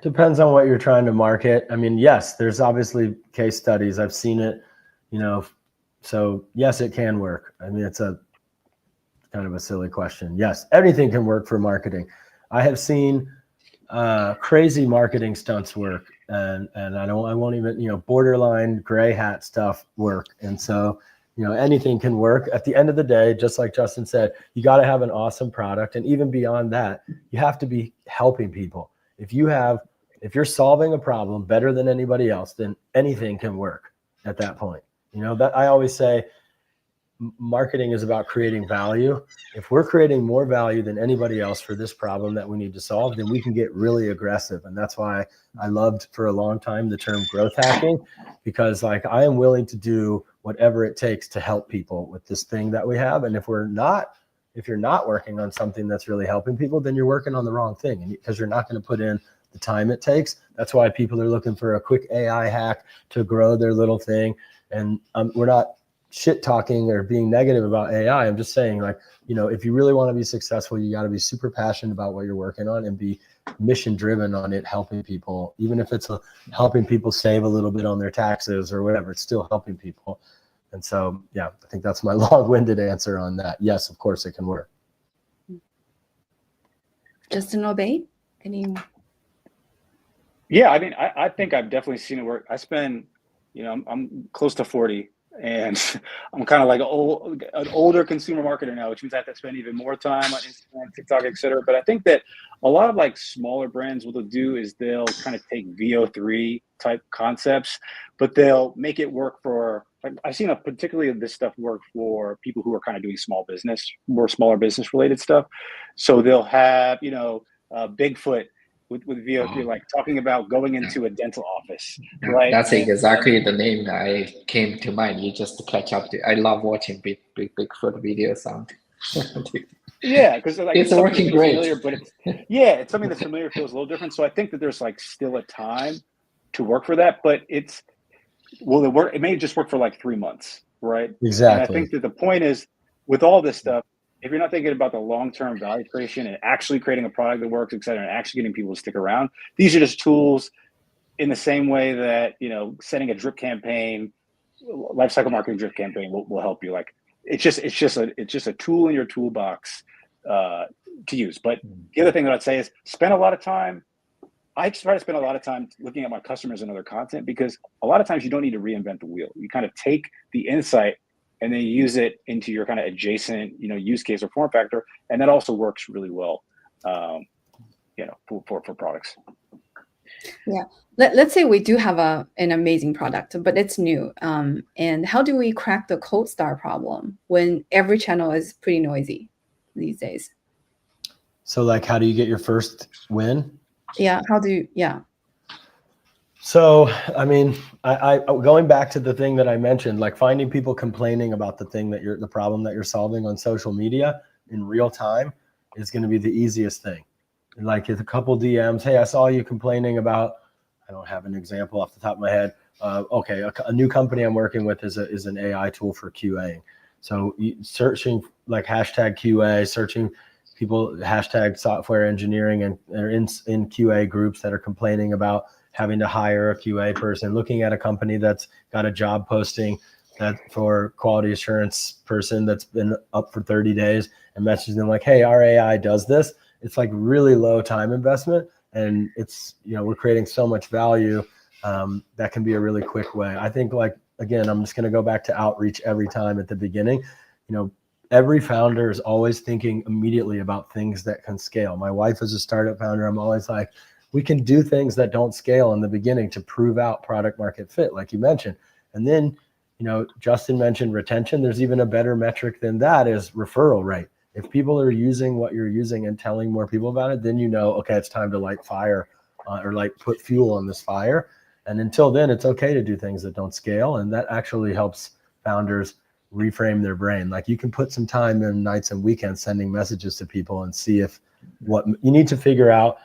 Depends on what you're trying to market. I mean, yes, there's obviously case studies. I've seen it, you know, so yes, it can work. I mean, it's a kind of a silly question. Yes, everything can work for marketing. I have seen crazy marketing stunts work, and I won't even, you know, borderline gray hat stuff work. And so, you know, anything can work. At the end of the day, just like Justin said, you got to have an awesome product. And even beyond that, you have to be helping people. If you're solving a problem better than anybody else, then anything can work at that point. You know, that I always say marketing is about creating value. If we're creating more value than anybody else for this problem that we need to solve, then we can get really aggressive. And that's why I loved for a long time the term growth hacking, because like I am willing to do whatever it takes to help people with this thing that we have. And if you're not working on something that's really helping people, then you're working on the wrong thing, and because you're not going to put in the time it takes. That's why people are looking for a quick AI hack to grow their little thing. And we're not shit talking or being negative about AI. I'm just saying, like, you know, if you really want to be successful, you got to be super passionate about what you're working on and be mission driven on it, helping people. Even if it's helping people save a little bit on their taxes or whatever, it's still helping people. And so, yeah, I think that's my long-winded answer on that. Yes, of course it can work. Justin Obey, any? Yeah, I mean, I think I've definitely seen it work. I spend, you know, I'm close to 40, and I'm kind of like an older consumer marketer now, which means I have to spend even more time on Instagram, TikTok, et cetera. But I think that a lot of like smaller brands, what they'll do is they'll kind of take VO3 type concepts, but they'll make it work for, like, I've seen particularly this stuff work for people who are kind of doing small business, more smaller business related stuff. So they'll have, you know, Bigfoot with VO3, like talking about going into a dental office, right? That's exactly the name that I came to mind. You just catch up to. I love watching Bigfoot videos on. Yeah, because like, it's working great. Familiar, but it's something that's familiar, feels a little different. So I think that there's like still a time to work for that, but it may just work for like 3 months, right? Exactly. And I think that the point is, with all this stuff, if you're not thinking about the long-term value creation and actually creating a product that works, et cetera, and actually getting people to stick around, these are just tools in the same way that, you know, setting a drip campaign, lifecycle marketing drip campaign will help you. Like it's just a tool in your toolbox to use. But the other thing that I'd say is spend a lot of time. I try to spend a lot of time looking at my customers and other content, because a lot of times you don't need to reinvent the wheel. You kind of take the insight and then use it into your kind of adjacent, you know, use case or form factor, and that also works really well, you know, for products. Yeah. Let's say we do have an amazing product, but it's new. And how do we crack the cold start problem when every channel is pretty noisy these days? So like, how do you get your first win? Yeah. How do you, yeah. So, I mean, I going back to the thing that I mentioned, like finding people complaining about the thing that the problem that you're solving on social media in real time is going to be the easiest thing. Like it's a couple DMs. Hey, I saw you complaining about, I don't have an example off the top of my head. Okay. A new company I'm working with is an AI tool for QAing. So searching like hashtag QA, searching people, hashtag software engineering, and they're in QA groups that are complaining about having to hire a QA person, looking at a company that's got a job posting that for quality assurance person that's been up for 30 days and messaging them like, hey, our AI does this. It's like really low time investment. And it's, you know, we're creating so much value that can be a really quick way. I think like, again, I'm just going to go back to outreach every time at the beginning. You know, every founder is always thinking immediately about things that can scale. My wife is a startup founder. I'm always like, we can do things that don't scale in the beginning to prove out product market fit, like you mentioned. And then, you know, Justin mentioned retention. There's even a better metric than that is referral rate. If people are using what you're using and telling more people about it, then you know, okay, it's time to light fire or like put fuel on this fire. And until then, it's okay to do things that don't scale. And that actually helps founders reframe their brain. Like you can put some time in nights and weekends sending messages to people and see if what you need to figure out.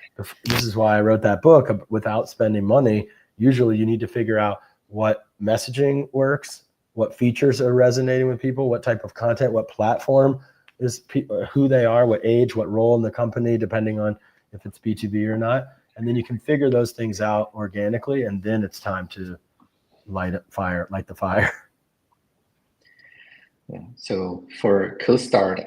This is why I wrote that book, Without Spending Money. Usually you need to figure out what messaging works, what features are resonating with people, what type of content, what platform is who they are, what age, what role in the company, depending on if it's B2B or not. And then you can figure those things out organically, and then it's time to light the fire. Yeah. So for CoStart,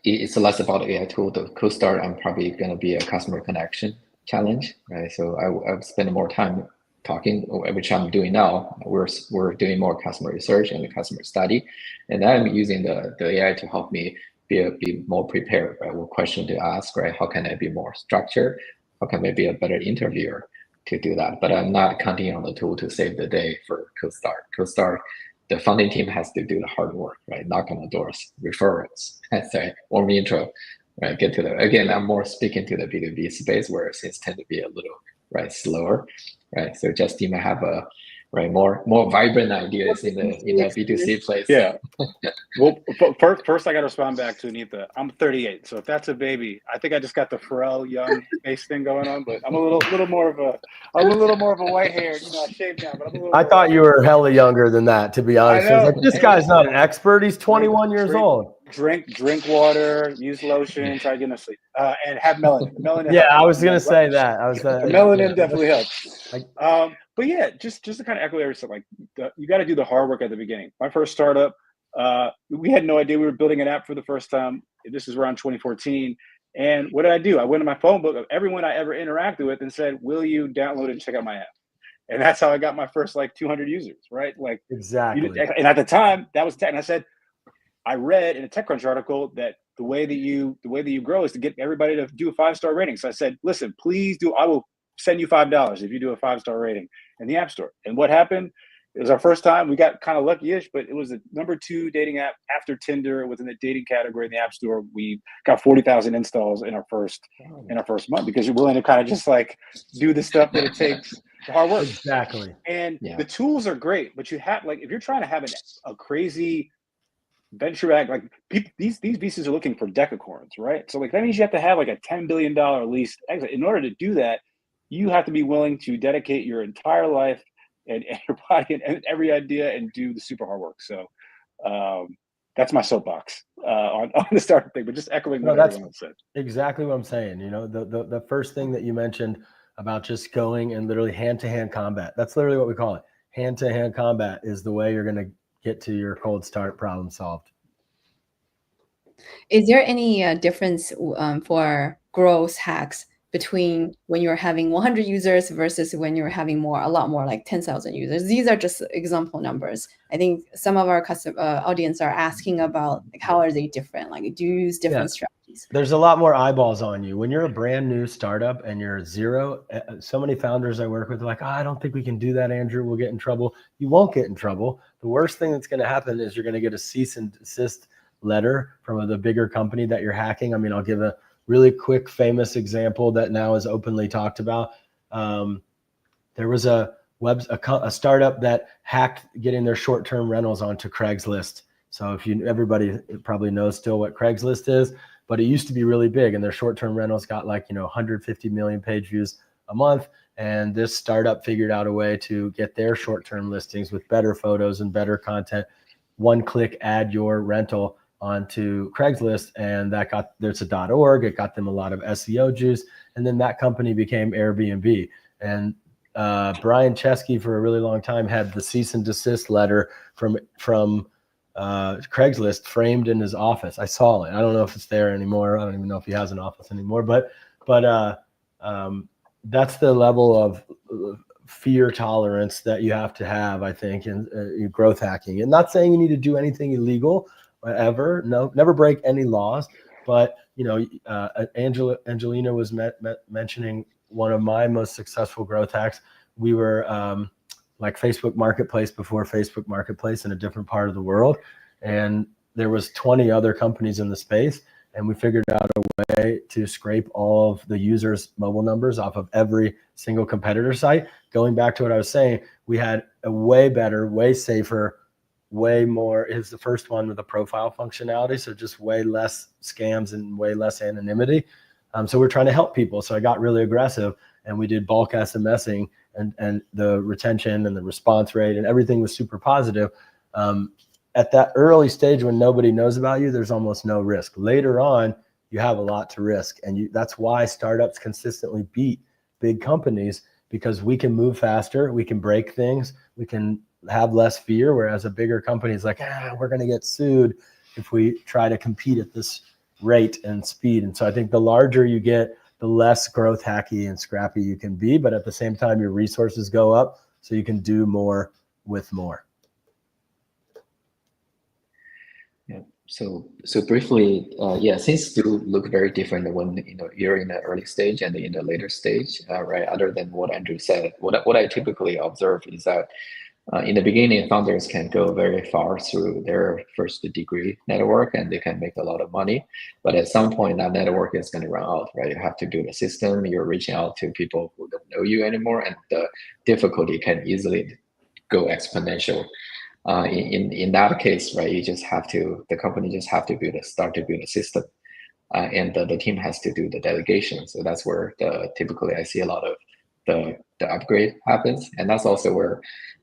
it's less about AI tool. The CoStart, I'm probably going to be a customer connection challenge, right? So I've spent more time talking, which I'm doing now. We're doing more customer research and customer study, and I'm using the AI to help me be more prepared, right? What question to ask, right? How can I be more structured? How can I be a better interviewer to do that? But I'm not counting on the tool to save the day for CoStart. CoStart, the funding team has to do the hard work, right? Knock on the doors, referrals, say, warm intro, right? Get to again, I'm more speaking to the B2B space where things tend to be a little, right, slower, right? So Justine might have more vibrant ideas in the B2C place. Yeah. Well, first I got to respond back to Anita. I'm 38, so if that's a baby, I think I just got the Pharrell Young face thing going on. But I'm a little more of a white hair. You know, I shaved down, but I'm a little. I thought you were hella younger than that, to be honest. I was like, this guy's not an expert. He's 21 years old. Drink water, use lotion, try getting to sleep, and have melanin. Melanin. Yeah, helps. I was gonna say that. Melanin definitely helps. But yeah, just to kind of echo everything, like you got to do the hard work at the beginning. My first startup, we had no idea we were building an app for the first time. This is around 2014. And what did I do? I went to my phone book of everyone I ever interacted with and said, will you download and check out my app? And that's how I got my first like 200 users, right? Like exactly. And at the time, that was tech. And I said, I read in a TechCrunch article that the way that you grow is to get everybody to do a 5-star rating. So I said, listen, please do. I will send you $5 if you do a 5-star rating in the App Store. And what happened? It was our first time. We got kind of lucky-ish, but it was the number 2 dating app after Tinder within the dating category in the App Store. We got 40,000 installs in our first month because you're willing to kind of just like do the stuff that it takes, the hard work. Exactly. And the tools are great, but you have like if you're trying to have a crazy venture back, like these VCs are looking for decacorns, right? So like that means you have to have like a $10 billion lease exit. In order to do that, you have to be willing to dedicate your entire life and your body and every idea and do the super hard work. So that's my soapbox on the startup thing, but just echoing what everyone said. Exactly what I'm saying. You know, the first thing that you mentioned, about just going and literally hand-to-hand combat. That's literally what we call it. Hand-to-hand combat is the way you're going to get to your cold start problem solved. Is there any difference for growth hacks between when you're having 100 users versus when you're having a lot more, like 10,000 users? These are just example numbers. I think some of our audience are asking about, like, how are they different? Like, do you use different strategies? There's a lot more eyeballs on you. When you're a brand new startup and you're zero, so many founders I work with are like, oh, I don't think we can do that, Andrew. We'll get in trouble. You won't get in trouble. The worst thing that's going to happen is you're going to get a cease and desist letter from the bigger company that you're hacking. I mean, I'll give a really quick famous example that now is openly talked about. There was a startup that hacked getting their short-term rentals onto Craigslist. So everybody probably knows still what Craigslist is, but it used to be really big, and their short-term rentals got 150 million page views a month. And this startup figured out a way to get their short-term listings with better photos and better content. One click, add your rental onto Craigslist, and there's a .org. It got them a lot of SEO juice, and then that company became Airbnb. And Brian Chesky for a really long time had the cease and desist letter from Craigslist framed in his office. I saw it. I don't know if it's there anymore. I don't even know if he has an office anymore. But that's the level of fear tolerance that you have to have, I think, in growth hacking. And not saying you need to do anything illegal ever. No, never break any laws. But Angelina was mentioning one of my most successful growth hacks. We were like Facebook Marketplace before Facebook Marketplace in a different part of the world. And there was 20 other companies in the space. And we figured out a way to scrape all of the users' mobile numbers off of every single competitor site. Going back to what I was saying, we had a way better, way safer, way more. It was the first one with a profile functionality. So just way less scams and way less anonymity. So we're trying to help people. So I got really aggressive, and we did bulk SMSing, and the retention and the response rate and everything was super positive. At that early stage when nobody knows about you, there's almost no risk. Later on, you have a lot to risk. And that's why startups consistently beat big companies, because we can move faster, we can break things, we can have less fear, whereas a bigger company is like, we're going to get sued if we try to compete at this rate and speed. And so I think the larger you get, the less growth hacky and scrappy you can be, but at the same time, your resources go up so you can do more with more. Yeah. So briefly, things do look very different when you're in the early stage and in the later stage, right? Other than what Andrew said, what I typically observe is that in the beginning, founders can go very far through their first degree network, and they can make a lot of money. But at some point, that network is going to run out, right? You have to build a system. You're reaching out to people who don't know you anymore, and the difficulty can easily go exponential. In that case, right, the company just have to start to build a system, and the team has to do the delegation. So that's where typically I see a lot of the upgrade happens, and that's also where,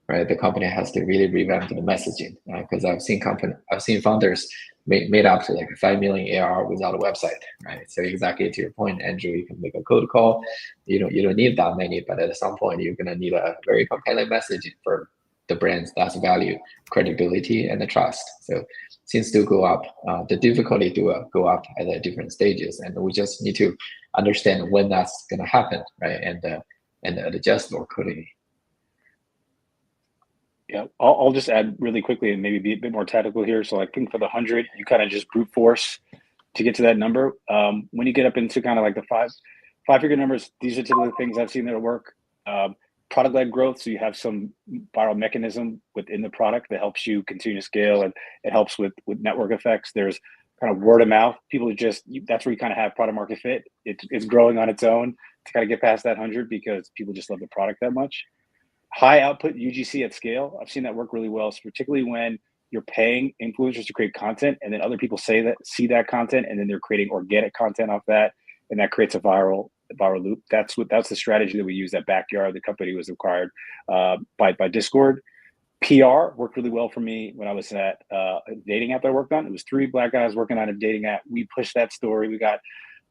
right, the company has to really revamp the messaging, because I've seen founders made up to like 5 million ARR without a website, right? So exactly to your point, Andrew, you can make a cold call. You don't need that many, but at some point you're gonna need a very compelling message for the brands that's value, credibility, and the trust. So things do go up. The difficulty do go up at the different stages, and we just need to understand when that's gonna happen, right? And adjust accordingly. Yeah, I'll just add really quickly and maybe be a bit more tactical here. So I think for the 100, you kind of just brute force to get to that number. When you get up into kind of like the five-figure numbers, these are typically things I've seen that work. Product-led growth, so you have some viral mechanism within the product that helps you continue to scale, and it helps with network effects. There's kind of word of mouth. People that's where you kind of have product market fit. It's growing on its own to kind of get past that 100 because people just love the product that much. High output UGC at scale, I've seen that work really well, so particularly when you're paying influencers to create content, and then other people see that content, and then they're creating organic content off that, and that creates a viral loop. That's the strategy that we use at Backyard. The company was acquired by Discord. PR worked really well for me when I was at a dating app that I worked on. It was 3 Black guys working on a dating app. We pushed that story. We got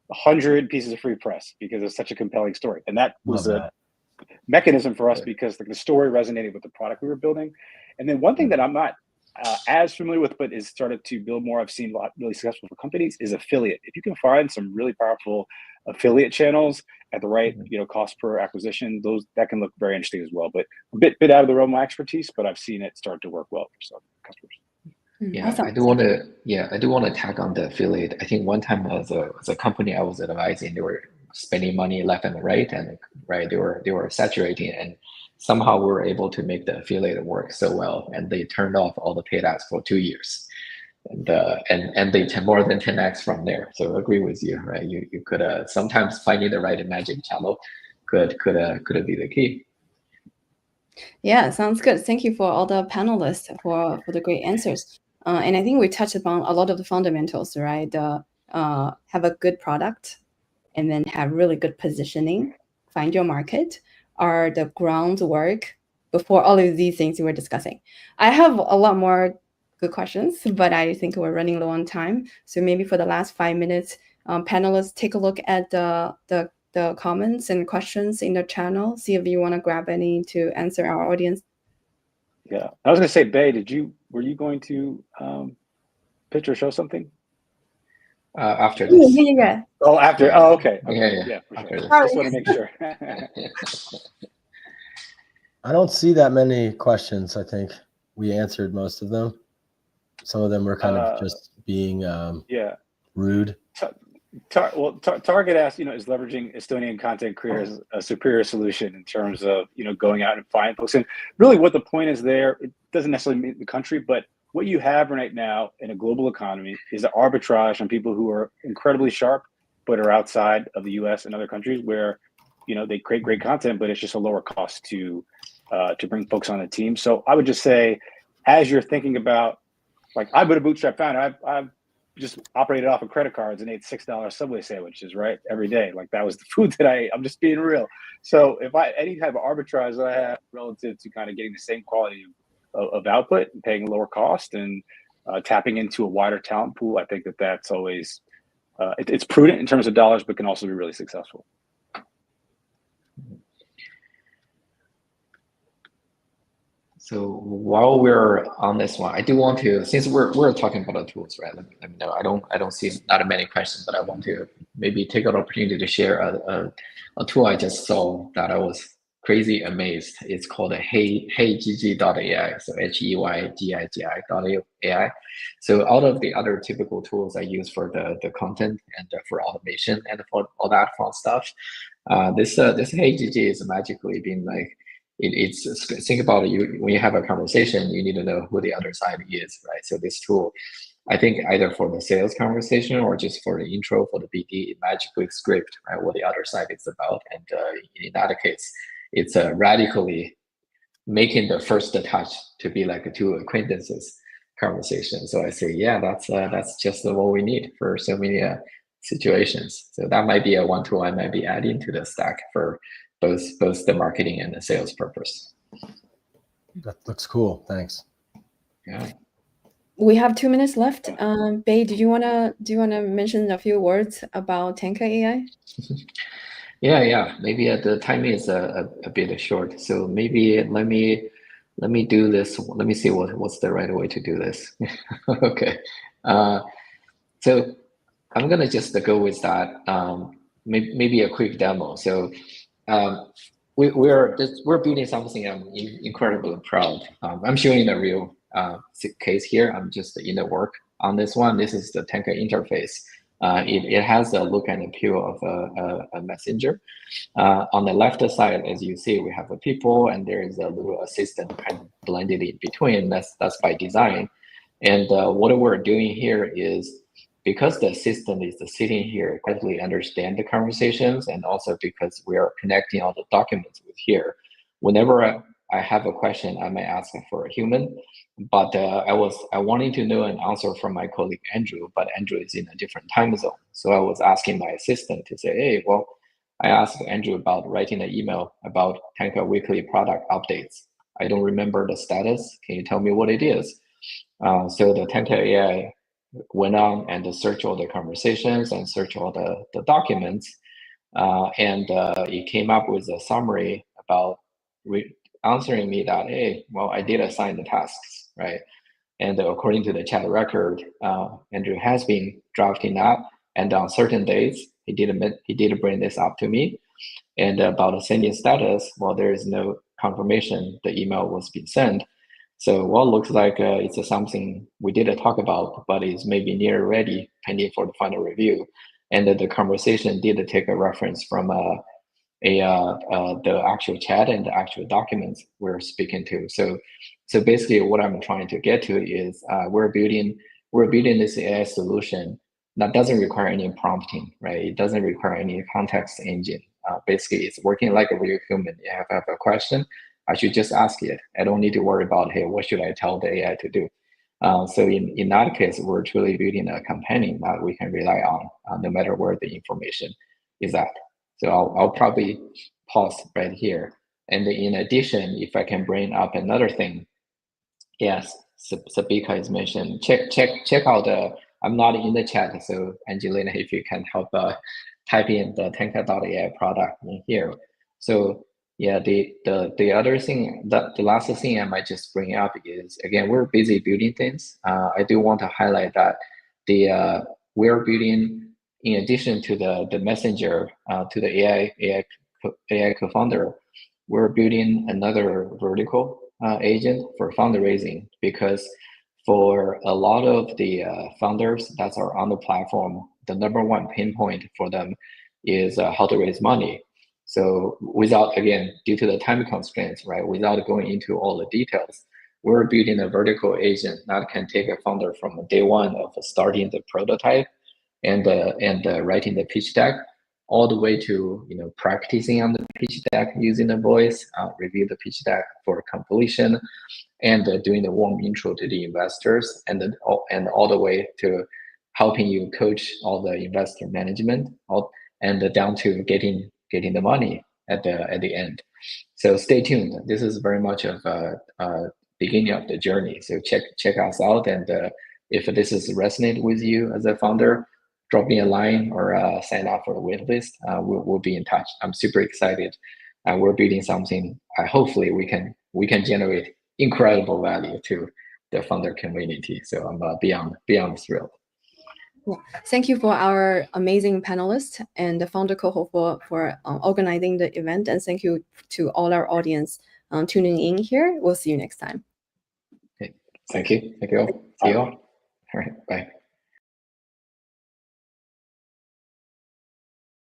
100 pieces of free press because it's such a compelling story. And that was Love a that. mechanism for us because like the story resonated with the product we were building. And then one thing that I'm not as familiar with, but is started to build more, I've seen a lot really successful for companies, is affiliate. If you can find some really powerful affiliate channels at the right cost per acquisition, that can look very interesting as well. But a bit out of the realm of my expertise, but I've seen it start to work well for some customers. Yeah, Awesome. I do want to. Yeah, I do want to tag on the affiliate. I think one time as a company I was advising, they were spending money left and right, and right they were saturating, and somehow we were able to make the affiliate work so well, and they turned off all the paid ads for 2 years, and they more than 10x from there. So I agree with you, right? You could sometimes finding the right magic channel could be the key. Yeah, sounds good. Thank you for all the panelists for the great answers. And I think we touched upon a lot of the fundamentals, right? Have a good product, and then have really good positioning, find your market, are the groundwork before all of these things we were discussing. I have a lot more good questions, but I think we're running low on time. So maybe for the last 5 minutes, panelists take a look at the comments and questions in the channel, see if you want to grab any to answer our audience. Yeah, I was gonna say, Bei, were you going to pitch or show something? After this. Yeah. Oh, after. Yeah. Oh, okay. Yeah. For After sure. this. Just want to make sure. I don't see that many questions. I think we answered most of them. Some of them were kind of just being rude. Target asked, is leveraging Estonian content creators a superior solution in terms of, going out and finding folks? And really what the point is there, it doesn't necessarily mean the country, but what you have right now in a global economy is an arbitrage on people who are incredibly sharp, but are outside of the US and other countries where, they create great content, but it's just a lower cost to bring folks on the team. So I would just say, as you're thinking about, like, I've been a bootstrap founder, I've just operated off of credit cards and ate $6 Subway sandwiches, right, every day. Like, that was the food that I'm just being real. So if any type of arbitrage that I have relative to kind of getting the same quality of output and paying a lower cost and tapping into a wider talent pool, I think that's always, it's prudent in terms of dollars, but can also be really successful. So while we're on this one, I do want to, since we're talking about the tools, right? Let me know. I don't see not many questions, but I want to maybe take an opportunity to share a tool I just saw that I was crazy amazed. It's called heygigi.ai. So HEYGIGI.ai. So out of the other typical tools I use for the content and for automation and for all that fun stuff, this HeyGigi is magically been like, it's think about it. When you have a conversation, you need to know who the other side is, right? So this tool, I think either for the sales conversation or just for the intro for the BD, it magically script, right, what the other side is about. And in that case, it's radically making the first touch to be like a two acquaintances conversation. So I say, yeah, that's just what we need for so many situations. So that might be a one tool I might be adding to the stack for both the marketing and the sales purpose. That looks cool. Thanks. Yeah. We have 2 minutes left. Bei, do you wanna mention a few words about Tanka AI? Yeah. Maybe the timing is a bit short. So maybe let me do this. Let me see what's the right way to do this. Okay. So I'm gonna just go with that. Maybe a quick demo. So we're building something I'm incredibly proud. I'm showing a real case here. I'm just in the work on this one. This is the Tanka interface. It has a look and appeal of a messenger. On the left side, as you see, we have the people, and there is a little assistant kind of blended in between. That's by design. And what we're doing here is, because the assistant is sitting here, quickly understand the conversations, and also because we are connecting all the documents with here. Whenever I have a question, I may ask for a human, but I wanted to know an answer from my colleague Andrew, but Andrew is in a different time zone. So I was asking my assistant to say, hey, well, I asked Andrew about writing an email about Tanka weekly product updates. I don't remember the status. Can you tell me what it is? So the Tanka AI went on and searched all the conversations and searched all the documents, and it came up with a summary about answering me that, hey, well, I did assign the tasks, right? And according to the chat record, Andrew has been drafting that, and on certain days he did bring this up to me. And about the sending status, well, there is no confirmation the email was being sent. So what looks like it's something we did talk about, but it's maybe near ready, pending for the final review. And the conversation did take a reference from the actual chat and the actual documents we're speaking to. So basically, what I'm trying to get to is we're building this AI solution that doesn't require any prompting, right? It doesn't require any context engine. Basically, it's working like a real human. You have a question, I should just ask it. I don't need to worry about, hey, what should I tell the AI to do? So in that case, we're truly building a companion that we can rely on no matter where the information is at. So I'll probably pause right here. And in addition, if I can bring up another thing, yes, Sabika has mentioned, check out the, I'm not in the chat, so Angelina, if you can help type in the Tanka AI product in here. So yeah, the other thing, the last thing I might just bring up is, again, we're busy building things. I do want to highlight that we're building, in addition to the messenger, to the AI co-founder, we're building another vertical agent for fundraising, because for a lot of the founders that are on the platform, the number one pain point for them is how to raise money. So without, again, due to the time constraints, right, without going into all the details, we're building a vertical agent that can take a founder from day one of starting the prototype and writing the pitch deck, all the way to practicing on the pitch deck using the voice, review the pitch deck for completion, and doing the warm intro to the investors, and all the way to helping you coach all the investor management, and down to getting the money at the end. So stay tuned. This is very much of a beginning of the journey. So check us out, and if this is resonate with you as a founder, drop me a line or sign up for a wait list. We'll be in touch. I'm super excited. We're building something. Hopefully, we can generate incredible value to the founder community. So I'm beyond thrilled. Yeah. Thank you for our amazing panelists and the founder cohort for organizing the event, and thank you to all our audience tuning in here. We'll see you next time. Okay. Thank you all. See you all. All right. Bye.